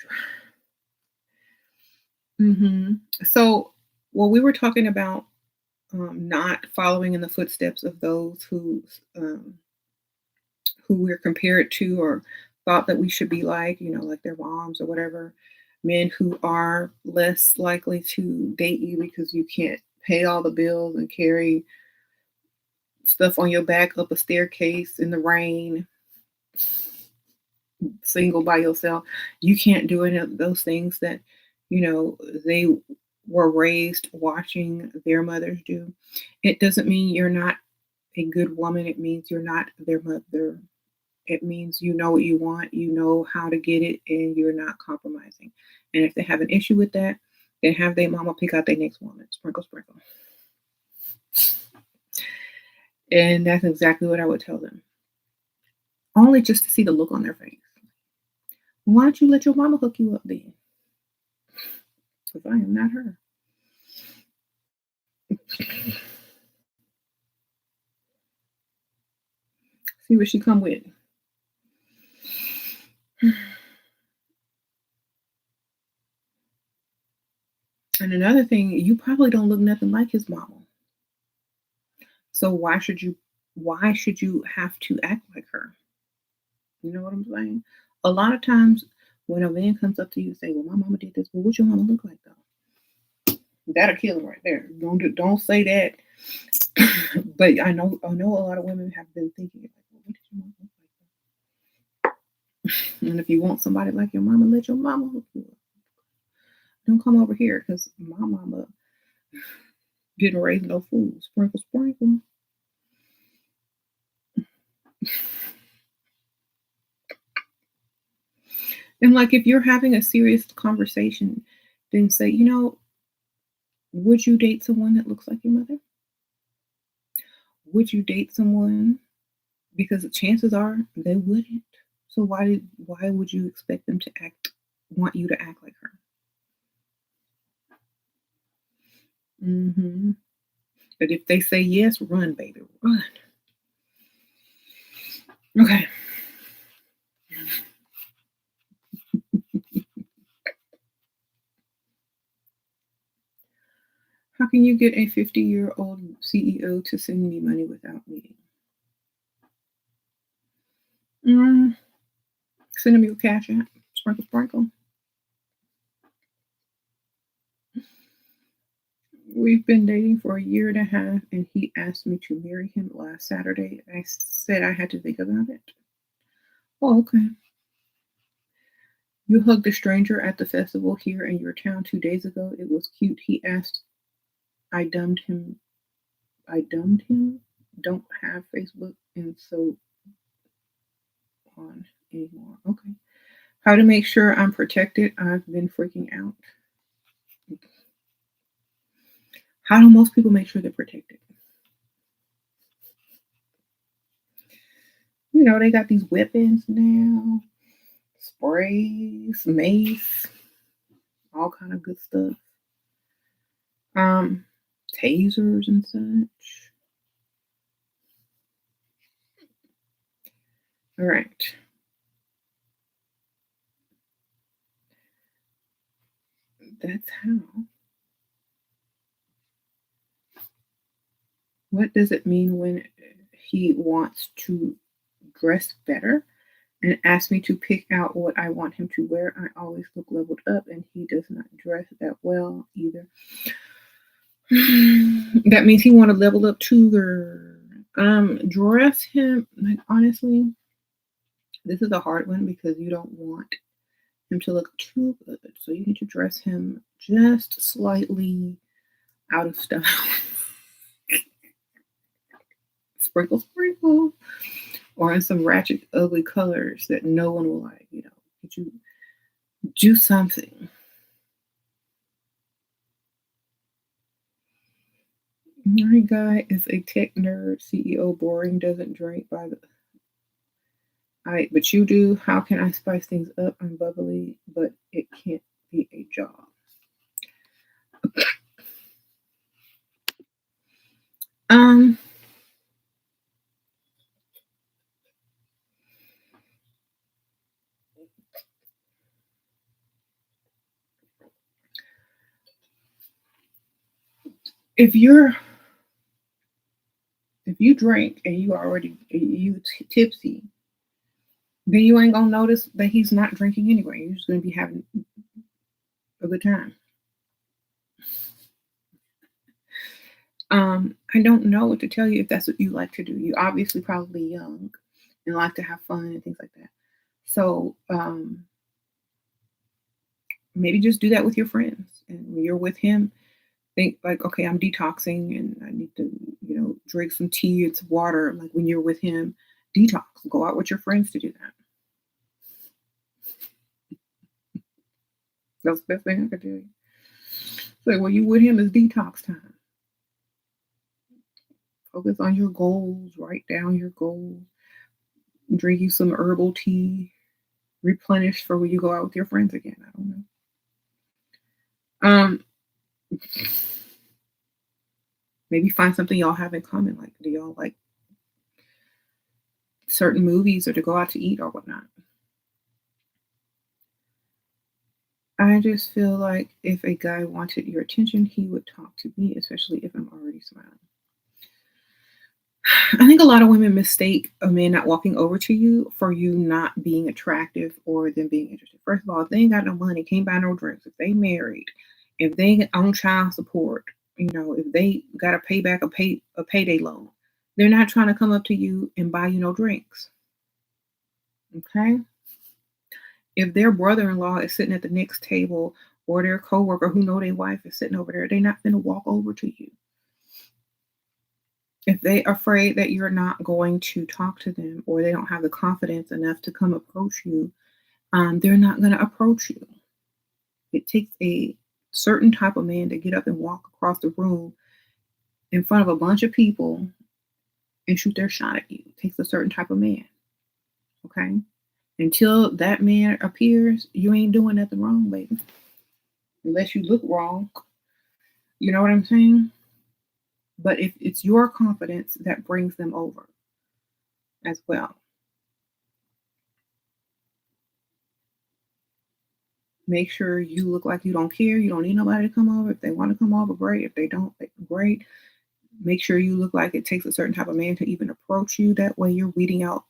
drives. So, well, we were talking about. not following in the footsteps of those um, who we're compared to or thought that we should be like, like their moms or whatever. Men who are less likely to date you because you can't pay all the bills and carry stuff on your back up a staircase in the rain, single by yourself. You can't do any of those things that, you know, they were raised watching their mothers do. It doesn't mean you're not a good woman. It means you're not their mother. It means you know what you want, you know how to get it, and you're not compromising. And if they have an issue with that, then have their mama pick out their next woman. Sprinkle, sprinkle. And that's exactly what I would tell them. Only just to see the look on their face. Why don't you let your mama hook you up then? Because I am not her. See what she come with. And another thing, you probably don't look nothing like his mama. So why should you have to act like her? You know what I'm saying? A lot of times when a man comes up to you and say, "Well, my mama did this," well, what your mama look like though? That'll kill him right there. Don't say that. But I know a lot of women have been thinking like, well, what did your mama look like? And if you want somebody like your mama, let your mama hook you up. Don't come over here because my mama didn't raise no fools. Sprinkle, sprinkle. And like if you're having a serious conversation, then say, would you date someone that looks like your mother? Would you date someone because the chances are they wouldn't. So why would you expect them to want you to act like her? Hmm. But if they say yes, run, baby, run. Okay. How can you get a 50-year-old CEO to send me money without meeting? Mm, Send him your cash app. Sprinkle, sprinkle. We've been dating for a year and a half, and he asked me to marry him last Saturday. I said I had to think about it. Oh, okay. You hugged a stranger at the festival here in your town 2 days ago. It was cute. He asked, I dumbed him. I dumbed him. Don't have Facebook and so on anymore. Okay. How to make sure I'm protected? I've been freaking out. How do most people make sure they're protected? They got these weapons now, sprays, mace, all kind of good stuff. Um, Tasers and such. All right. That's how. What does it mean when he wants to dress better and asks me to pick out what I want him to wear? I always look leveled up, and he does not dress that well either. That means he want to level up too, girl. Dress him like honestly. This is a hard one because you don't want him to look too good, so you need to dress him just slightly out of style. Sprinkle, sprinkle, or in some ratchet, ugly colors that no one will like. Could you do something? My guy is a tech nerd, CEO, boring, doesn't drink by the. But you do. How can I spice things up? I'm bubbly, but it can't be a job. Um, if you're you drink and tipsy, then you ain't gonna notice that he's not drinking anyway. You're just gonna be having a good time. I don't know what to tell you if that's what you like to do. You obviously probably young and like to have fun and things like that. So maybe just do that with your friends. And when you're with him, think like, okay, I'm detoxing and I need to, drink some tea and some water. Like when you're with him, detox. Go out with your friends to do that. That's the best thing I could tell you. So when you with him is detox time. Focus on your goals. Write down your goals. Drink you some herbal tea. Replenish for when you go out with your friends again. I don't know. Maybe find something y'all have in common. Like, do y'all like certain movies or to go out to eat or whatnot? I just feel like if a guy wanted your attention, he would talk to me, especially if I'm already smiling. I think a lot of women mistake a man not walking over to you for you not being attractive or them being interested. First of all, if they ain't got no money, can't buy no drinks, if they married, if they own child support, if they got to pay back a payday loan, they're not trying to come up to you and buy you no drinks. Okay? If their brother-in-law is sitting at the next table or their coworker who know their wife is sitting over there, they're not going to walk over to you. If they are afraid that you're not going to talk to them or they don't have the confidence enough to come approach you, they're not going to approach you. It takes a certain type of man to get up and walk across the room in front of a bunch of people and shoot their shot at you. It takes a certain type of man. Okay? Until that man appears, you ain't doing nothing wrong, baby. Unless you look wrong. You know what I'm saying? But if it's your confidence that brings them over as well. Make sure you look like you don't care. You don't need nobody to come over. If they want to come over, great. If they don't, great. Make sure you look like it takes a certain type of man to even approach you. That way you're weeding out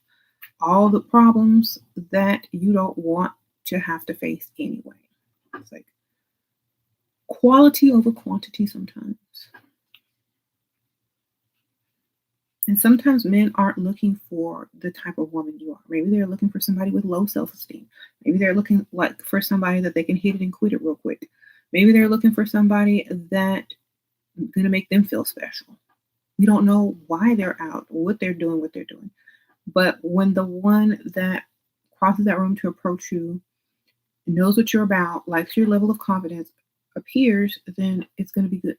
all the problems that you don't want to have to face anyway. It's like quality over quantity sometimes. And sometimes men aren't looking for the type of woman you are. Maybe they're looking for somebody with low self-esteem. Maybe they're looking like for somebody that they can hit it and quit it real quick. Maybe they're looking for somebody that is going to make them feel special. We don't know why they're out, what they're doing. But when the one that crosses that room to approach you knows what you're about, likes your level of confidence, appears, then it's going to be good.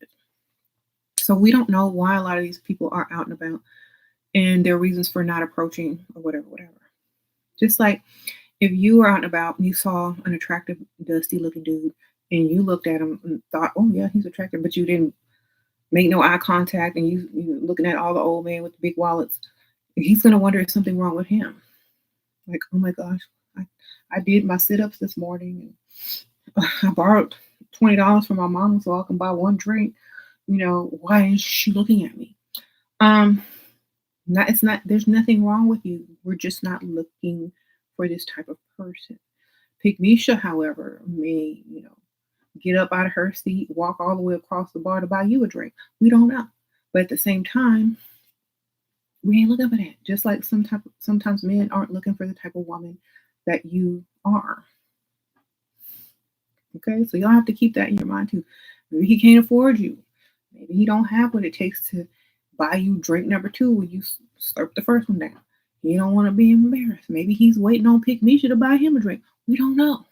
So we don't know why a lot of these people are out and about and their reasons for not approaching or whatever. Just like if you were out and about and you saw an attractive, dusty looking dude and you looked at him and thought, oh yeah, he's attractive, but you didn't make no eye contact and you looking at all the old men with the big wallets, he's going to wonder if something wrong with him. Like, oh my gosh, I did my sit-ups this morning and I borrowed $20 from my mom so I can buy one drink. Why is she looking at me? There's nothing wrong with you. We're just not looking for this type of person. Pygmisha, however, may, get up out of her seat, walk all the way across the bar to buy you a drink. We don't know. But at the same time, we ain't looking for that. Just like sometimes men aren't looking for the type of woman that you are. Okay, so y'all have to keep that in your mind too. Maybe he can't afford you. Maybe he don't have what it takes to buy you drink number 2 when you slurp the first one down. He don't want to be embarrassed. Maybe he's waiting on Pygmisha to buy him a drink. We don't know.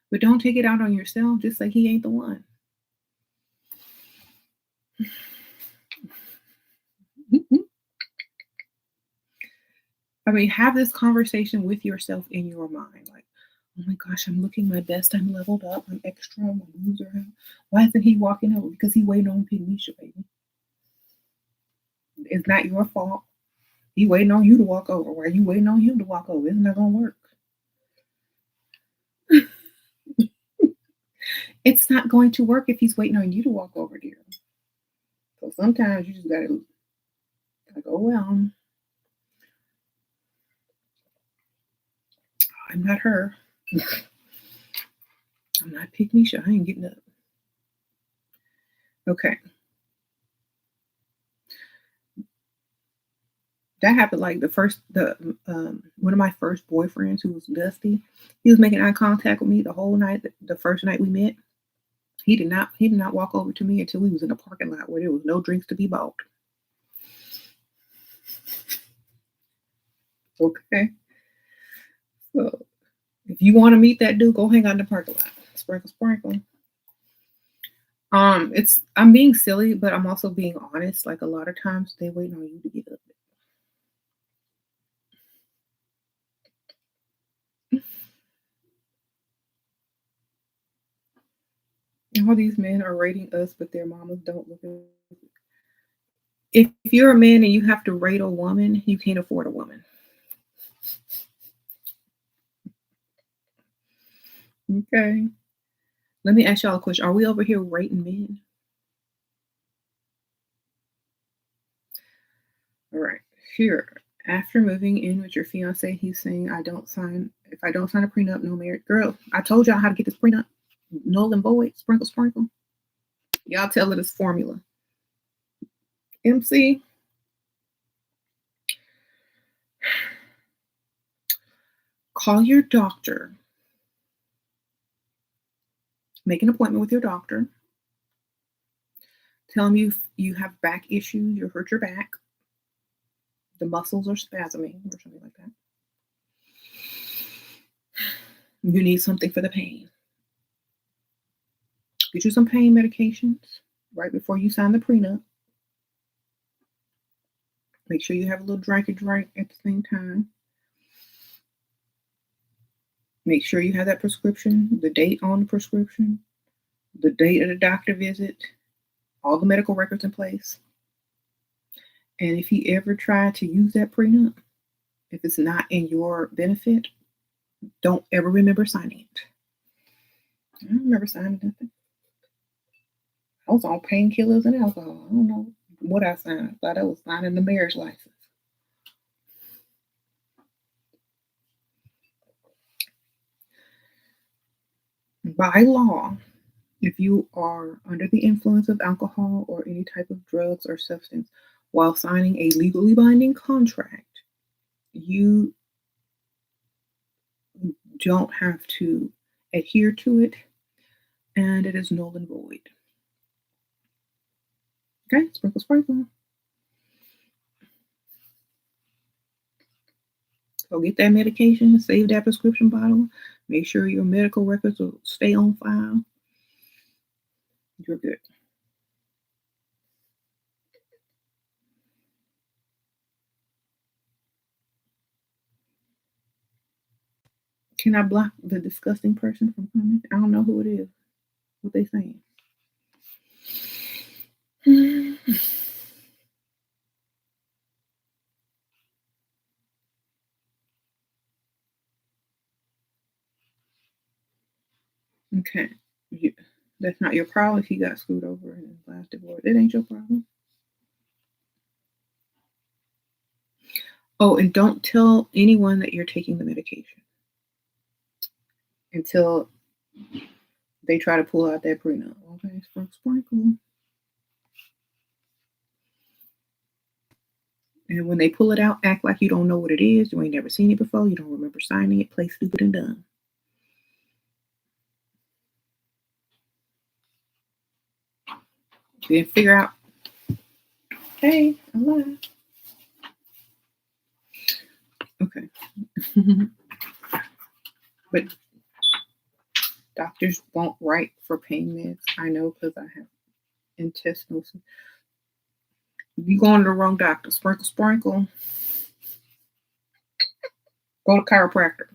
But don't take it out on yourself just like he ain't the one. I mean, have this conversation with yourself in your mind. Like, oh my gosh, I'm looking my best. I'm leveled up. I'm extra. My moves are out. Why isn't he walking over? Because he waiting on Pygmisha, baby. It's not your fault. He waiting on you to walk over. Why are you waiting on him to walk over? Isn't that going to work? It's not going to work if he's waiting on you to walk over, dear. So sometimes you just gotta like, oh well, I'm not her. I'm not pick me I ain't getting up. Okay. That happened like the one of my first boyfriends who was Dusty. He was making eye contact with me the whole night. The first night we met, he did not walk over to me until we was in a parking lot where there was no drinks to be bought. Okay. So if you want to meet that dude, go hang out in the parking lot. Sprinkle, sprinkle. It's I'm being silly, but I'm also being honest. Like a lot of times they waiting on you to get up. All these men are rating us, but their mamas don't look at. If you're a man and you have to rate a woman, you can't afford a woman. Okay. Let me ask y'all a question. Are we over here rating men? All right. Here. After moving in with your fiance, he's saying if I don't sign a prenup, no marriage. Girl, I told y'all how to get this prenup. Null and void. Sprinkle, sprinkle. Y'all tell it this formula. MC, call your doctor. Make an appointment with your doctor. Tell him you have back issues, you hurt your back, the muscles are spasming or something like that. You need something for the pain. Get you some pain medications right before you sign the prenup. Make sure you have a little drink at the same time. Make sure you have that prescription, the date on the prescription, the date of the doctor visit, all the medical records in place. And if he ever tried to use that prenup, if it's not in your benefit, don't ever remember signing it. I don't remember signing nothing. I was on painkillers and alcohol. I don't know what I signed. I thought I was signing the marriage license. By law, if you are under the influence of alcohol or any type of drugs or substance while signing a legally binding contract, you don't have to adhere to it and it is null and void. Okay, sprinkle, sprinkle. So get that medication, save that prescription bottle, make sure your medical records will stay on file. You're good. Can I block the disgusting person from coming? I don't know who it is. What they saying? Okay. You, that's not your problem if he got screwed over in his last divorce. It ain't your problem. Oh, and don't tell anyone that you're taking the medication until they try to pull out that prenup. Okay, sprinkle, sprinkle. And when they pull it out, act like you don't know what it is. You ain't never seen it before. You don't remember signing it. Play stupid and dumb. Then figure out, hey, I'm alive. Okay. But doctors won't write for pain meds. I know because I have intestinal. You going to the wrong doctor. Sprinkle, sprinkle. Go to chiropractor.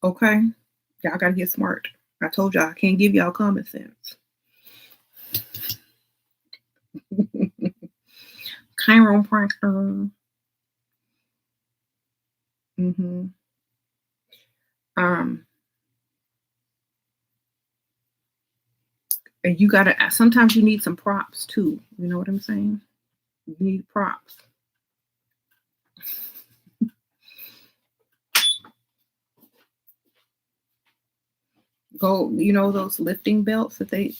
Okay? Y'all got to get smart. I told y'all I can't give y'all common sense. Chiropractor. Mm-hmm. Um, And you gotta sometimes you need some props too. You know what I'm saying? You need props. Go, you know those lifting belts that they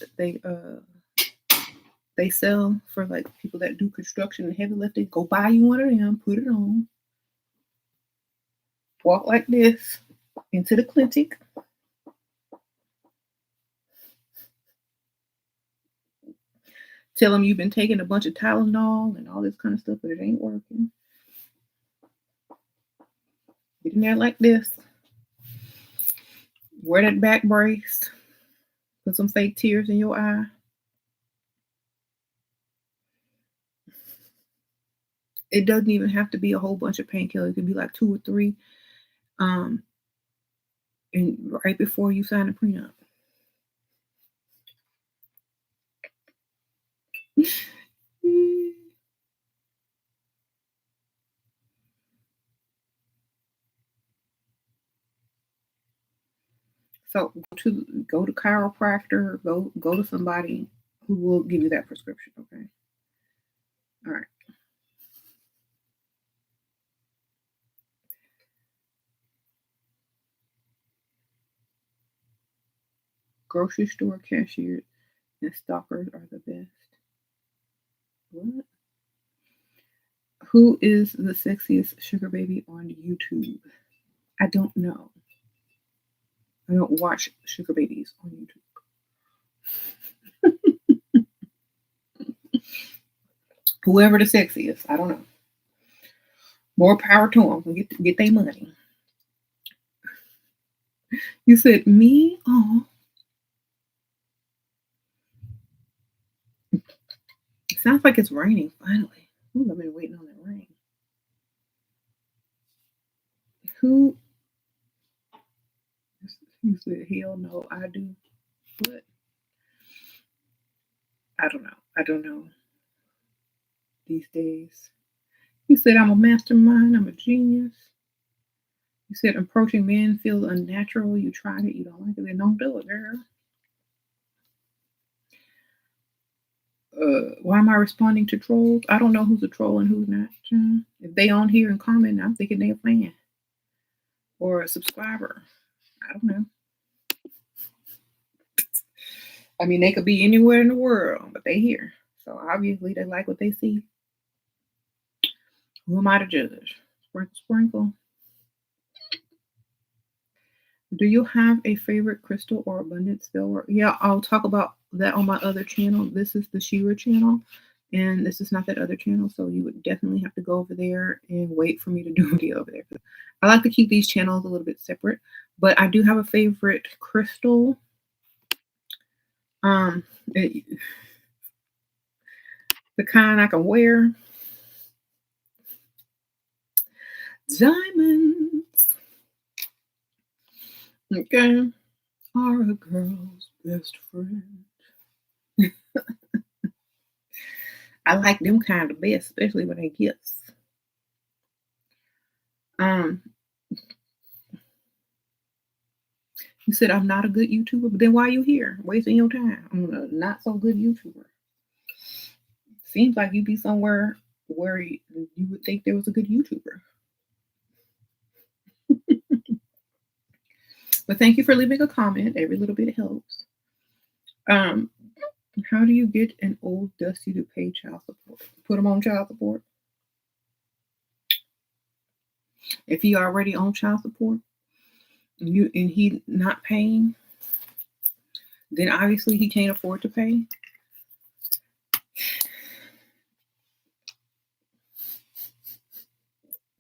sell for like people that do construction and heavy lifting. Go buy you one of them, put it on, walk like this into the clinic. Tell them you've been taking a bunch of Tylenol and all this kind of stuff, but it ain't working. Get in there like this. Wear that back brace. Put some fake tears in your eye. It doesn't even have to be a whole bunch of painkillers. It could be like 2 or 3. And right before you sign a prenup. So go to chiropractor, go to somebody who will give you that prescription, okay? All right. Grocery store cashiers and stalkers are the best. What? Who is the sexiest sugar baby on YouTube? I don't know. I don't watch sugar babies on YouTube. Whoever the sexiest, I don't know. More power to them. Get their money. You said me? Oh, it sounds like it's raining finally. Ooh, I've been waiting on that rain. Who? You said hell no, I do. What? I don't know. I don't know these days. You said I'm a mastermind. I'm a genius. You said approaching men feels unnatural. You tried it. You don't like it. Then don't do it, girl. Why am I responding to trolls? I don't know who's a troll and who's not. If they on here and comment, I'm thinking they're a fan or a subscriber. I don't know. I mean, they could be anywhere in the world, but they here. So obviously they like what they see. Who am I to judge? Sprinkle, sprinkle. Do you have a favorite crystal or abundance spell? Yeah, I'll talk about that on my other channel. This is the Shira channel, and this is not that other channel, so you would definitely have to go over there and wait for me to do a video over there. I like to keep these channels a little bit separate, but I do have a favorite crystal. The kind I can wear. Diamonds. Okay. Are a girl's best friend. I like them kind of best, especially when they gifts. Um, you said I'm not a good YouTuber, but then why are you here wasting your time? I'm a not so good YouTuber. Seems like you'd be somewhere where you would think there was a good YouTuber. But thank you for leaving a comment. Every little bit helps. How do you get an old Dusty to pay child support? Put him on child support. If he already on child support, and he not paying, then obviously he can't afford to pay.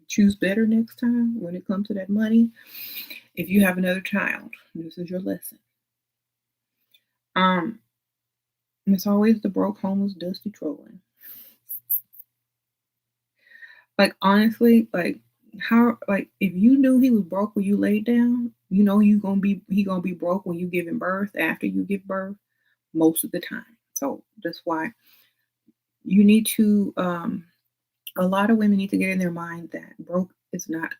Choose better next time when it comes to that money. If you have another child, this is your lesson. It's always the broke, homeless, dusty trolling. Like honestly, like how, like if you knew he was broke when you laid down, you know he gonna be broke when you give him birth, after you give birth, most of the time. So that's why you need to. A lot of women need to get in their mind that broke is not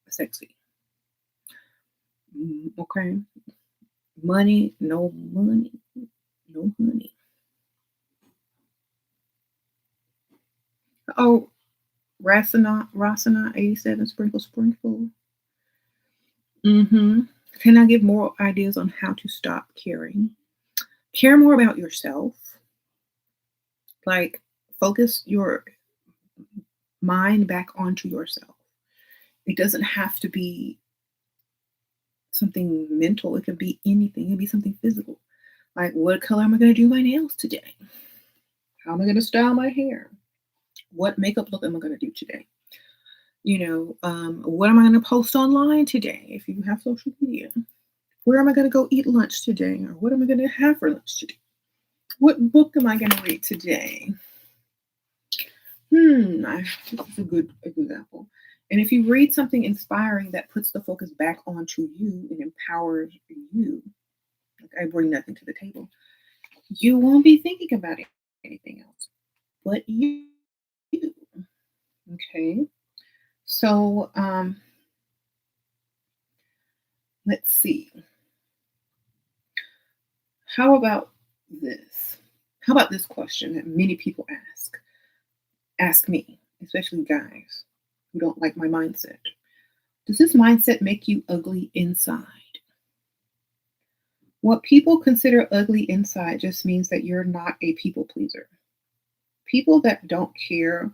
sexy. Okay, money, no money. No honey. Oh, Rasana 87 sprinkle sprinkle. Mm-hmm. Can I give more ideas on how to stop caring? Care more about yourself. Like, focus your mind back onto yourself. It doesn't have to be something mental. It could be anything. It could be something physical. Like, what color am I going to do my nails today? How am I going to style my hair? What makeup look am I going to do today? What am I going to post online today if you have social media? Where am I going to go eat lunch today? Or what am I going to have for lunch today? What book am I going to read today? This is a good example. And if you read something inspiring that puts the focus back onto you and empowers you, like I bring nothing to the table, you won't be thinking about anything else but you. Okay. So let's see. How about this? How about this question that many people ask me, especially guys who don't like my mindset? Does this mindset make you ugly inside? What people consider ugly inside just means that you're not a people pleaser. People that don't care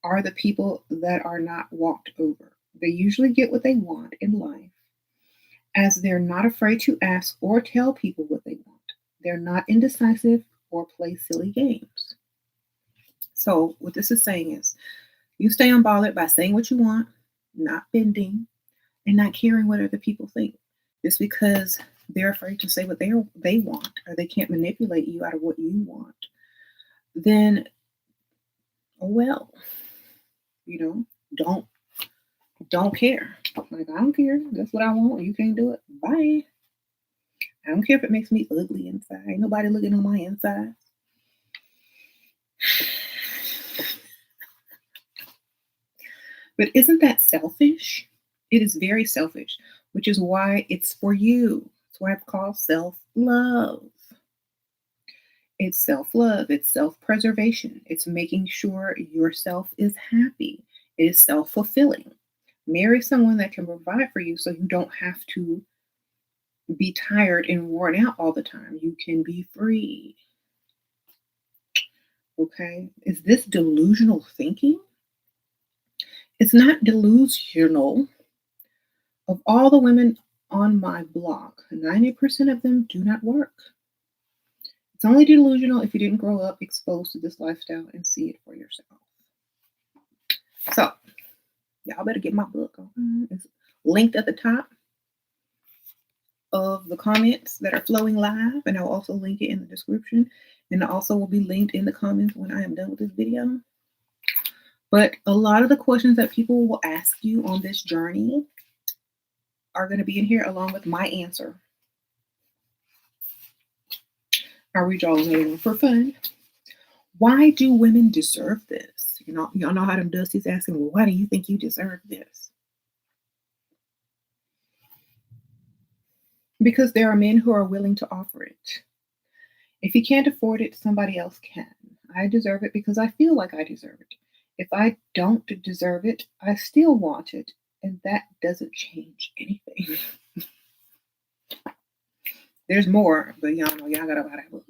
are the people that are not walked over. They usually get what they want in life, as they're not afraid to ask or tell people what they want. They're not indecisive or play silly games. So, what this is saying is you stay unbothered by saying what you want, not bending, and not caring what other people think. Just because they're afraid to say what they want or they can't manipulate you out of what you want, then, oh well, you know, don't care. Like, I don't care. That's what I want. You can't do it. Bye. I don't care if it makes me ugly inside. Ain't nobody looking on my inside. But isn't that selfish? It is very selfish, which is why it's for you. That's why it's called self love. It's self love, it's self preservation, it's making sure yourself is happy, it is self fulfilling. Marry someone that can provide for you so you don't have to be tired and worn out all the time. You can be free. Okay? Is this delusional thinking? It's not delusional. Of all the women on my blog, 90% of them do not work. It's only delusional if you didn't grow up exposed to this lifestyle and see it for yourself. So, y'all better get my book. It's linked at the top of the comments that are flowing live, and I'll also link it in the description. And it also will be linked in the comments when I am done with this video. But a lot of the questions that people will ask you on this journey are going to be in here along with my answer. I'll read y'all another one for fun. Why do women deserve this? Y'all know how them Dusty's asking, well, why do you think you deserve this? Because there are men who are willing to offer it. If you can't afford it, somebody else can. I deserve it because I feel like I deserve it. If I don't deserve it, I still want it. And that doesn't change anything. There's more, but y'all know y'all gotta buy that book.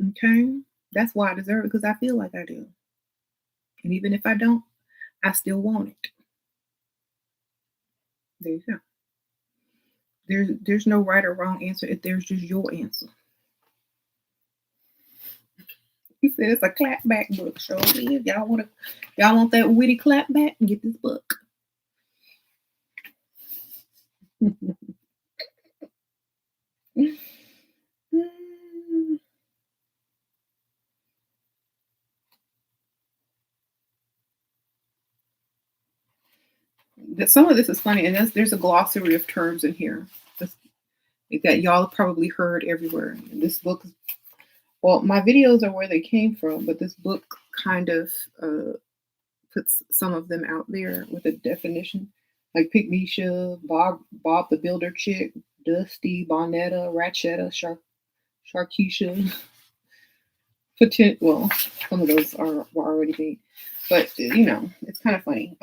Okay? That's why I deserve it, because I feel like I do. And even if I don't, I still want it. There you go. There's no right or wrong answer if there's just your answer. He said it's a clapback book. Show me if y'all want that witty clapback, get this book. Some of this is funny, and there's a glossary of terms in here that y'all probably heard everywhere. And this book, well, my videos are where they came from, but this book kind of puts some of them out there with a definition, like Pygmesia, Bob the Builder Chick, Dusty, Bonetta, Ratchetta, Sharkeisha, Potent. Well, some of those were already made, but it's kind of funny.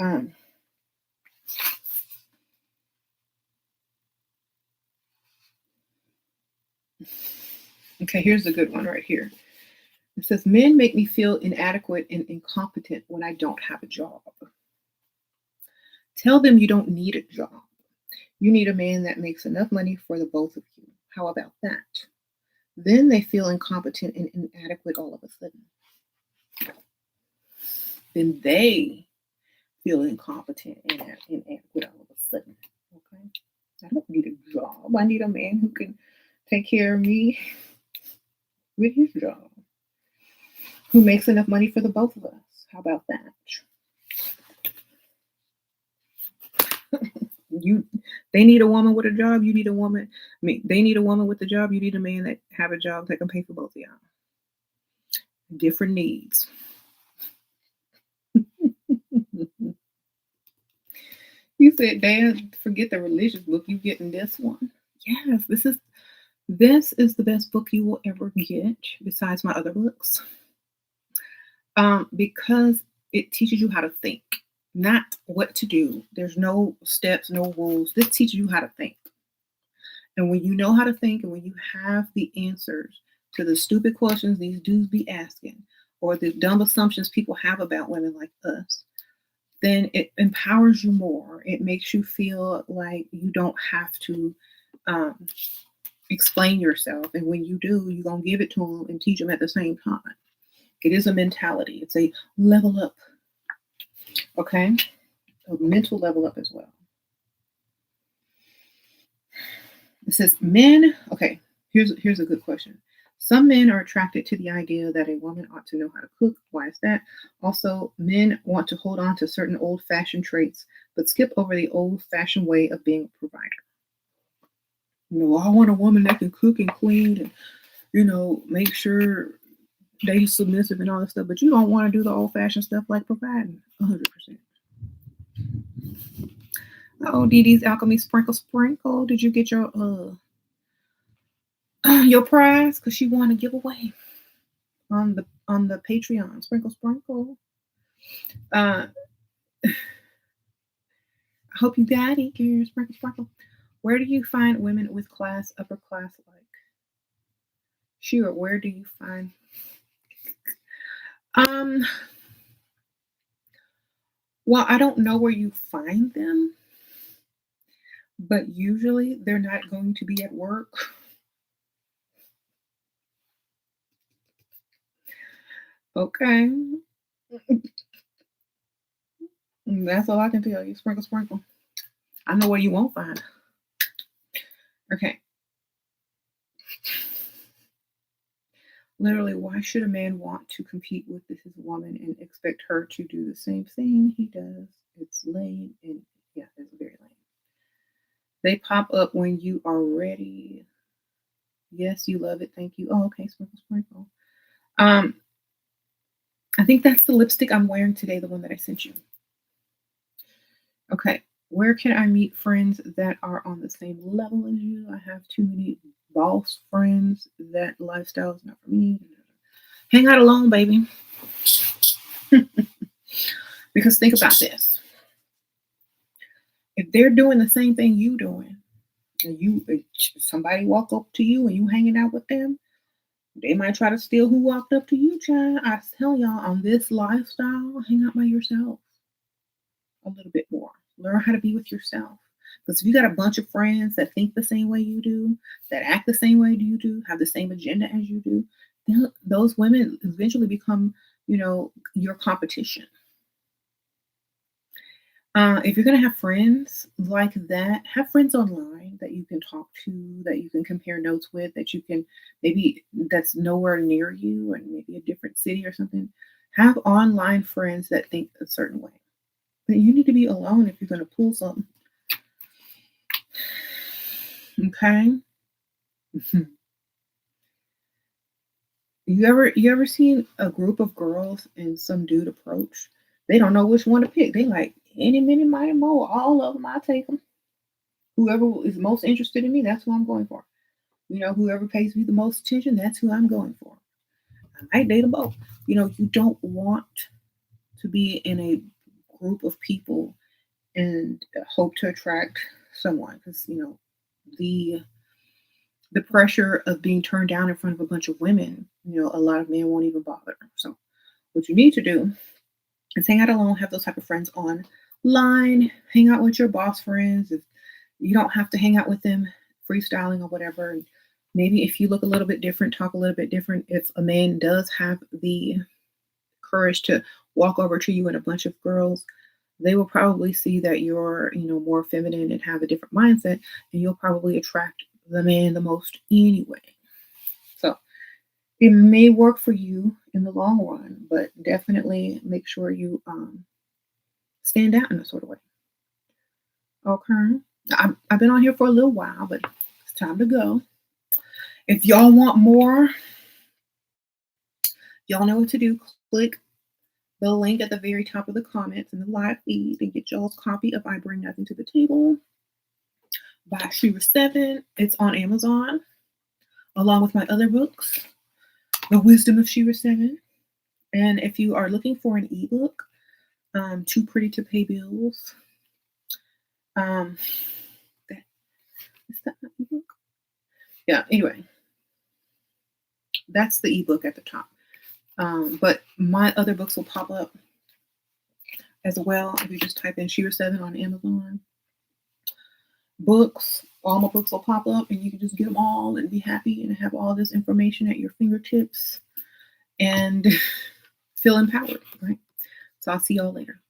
Okay, here's a good one right here. It says, men make me feel inadequate and incompetent when I don't have a job. Tell them you don't need a job. You need a man that makes enough money for the both of you. How about that? Then they feel incompetent and inadequate all of a sudden. Then they feel incompetent and inadequate all of a sudden. Okay? I don't need a job. I need a man who can take care of me with his job, who makes enough money for the both of us. How about that? They need a woman with a job. You need a woman. They need a woman with a job. You need a man that have a job that can pay for both of y'all. Different needs. You said, Dad, forget the religious book. You getting this one? Yes, this is the best book you will ever get, besides my other books, because it teaches you how to think, not what to do. There's no steps, no rules. This teaches you how to think. And when you know how to think, and when you have the answers to the stupid questions these dudes be asking, or the dumb assumptions people have about women like us, then it empowers you more. It makes you feel like you don't have to explain yourself. And when you do, you're going to give it to them and teach them at the same time. It is a mentality. It's a level up. Okay? A mental level up as well. It says men, okay, here's a good question. Some men are attracted to the idea that a woman ought to know how to cook. Why is that? Also, men want to hold on to certain old-fashioned traits, but skip over the old-fashioned way of being a provider. I want a woman that can cook and clean and, make sure they submissive and all that stuff, but you don't want to do the old-fashioned stuff like providing 100%. Oh, Dee Alchemy Sprinkle. Did you get your prize? Because she won a giveaway on the Patreon. Sprinkle. I hope you got it, girl. Sprinkle. Where do you find women with class, upper class like? Sure, where do you find? Well, I don't know where you find them, but usually they're not going to be at work. Okay. That's all I can tell you. Sprinkle. I know where you won't find. Okay. Literally, why should a man want to compete with his woman and expect her to do the same thing he does? It's lame, and yeah, it's very lame. They pop up when you are ready. Yes, you love it. Thank you. Oh, okay. Sprinkle. I think that's the lipstick I'm wearing today, the one that I sent you. Okay. Where can I meet friends that are on the same level as you? I have too many boss friends. That lifestyle is not for me. Hang out alone, baby. Because think about this. If they're doing the same thing you doing, and somebody walk up to you and you hanging out with them, they might try to steal who walked up to you, child. I tell y'all, on this lifestyle, hang out by yourself a little bit more. Learn how to be with yourself. Because if you got a bunch of friends that think the same way you do, that act the same way you do, have the same agenda as you do, then those women eventually become, your competition. If you're going to have friends like that, have friends online that you can talk to, that you can compare notes with, that you can maybe that's nowhere near you, or maybe a different city or something. Have online friends that think a certain way. But you need to be alone if you're going to pull something. Okay. You ever seen a group of girls and some dude approach? They don't know which one to pick. They like any, mini, mighty, mo. All of them, I take them. whoever is most interested in me, that's who I'm going for. Whoever pays me the most attention, that's who I'm going for. I might date them both. You don't want to be in a group of people and hope to attract someone, because the the pressure of being turned down in front of a bunch of women, a lot of men won't even bother. So what you need to do is hang out alone, have those type of friends online, hang out with your boss friends. If you don't have to hang out with them freestyling or whatever. And maybe if you look a little bit different, talk a little bit different, if a man does have the courage to walk over to you and a bunch of girls, they will probably see that you're, more feminine and have a different mindset, and you'll probably attract the man the most anyway. So it may work for you in the long run, but definitely make sure you stand out in a sort of way. Okay. I've been on here for a little while, but it's time to go. If y'all want more, y'all know what to do. Click the link at the very top of the comments in the live feed and get y'all's copy of I Bring Nothing to the Table by SheRaSeven. It's on Amazon, along with my other books, The Wisdom of SheRaSeven. And if you are looking for an ebook, Too Pretty to Pay Bills, is that my ebook? Yeah, anyway, that's the ebook at the top. But my other books will pop up as well if you just type in SheRaSeven on Amazon. Books, all my books will pop up, and you can just get them all and be happy and have all this information at your fingertips and feel empowered, right? So I'll see y'all later.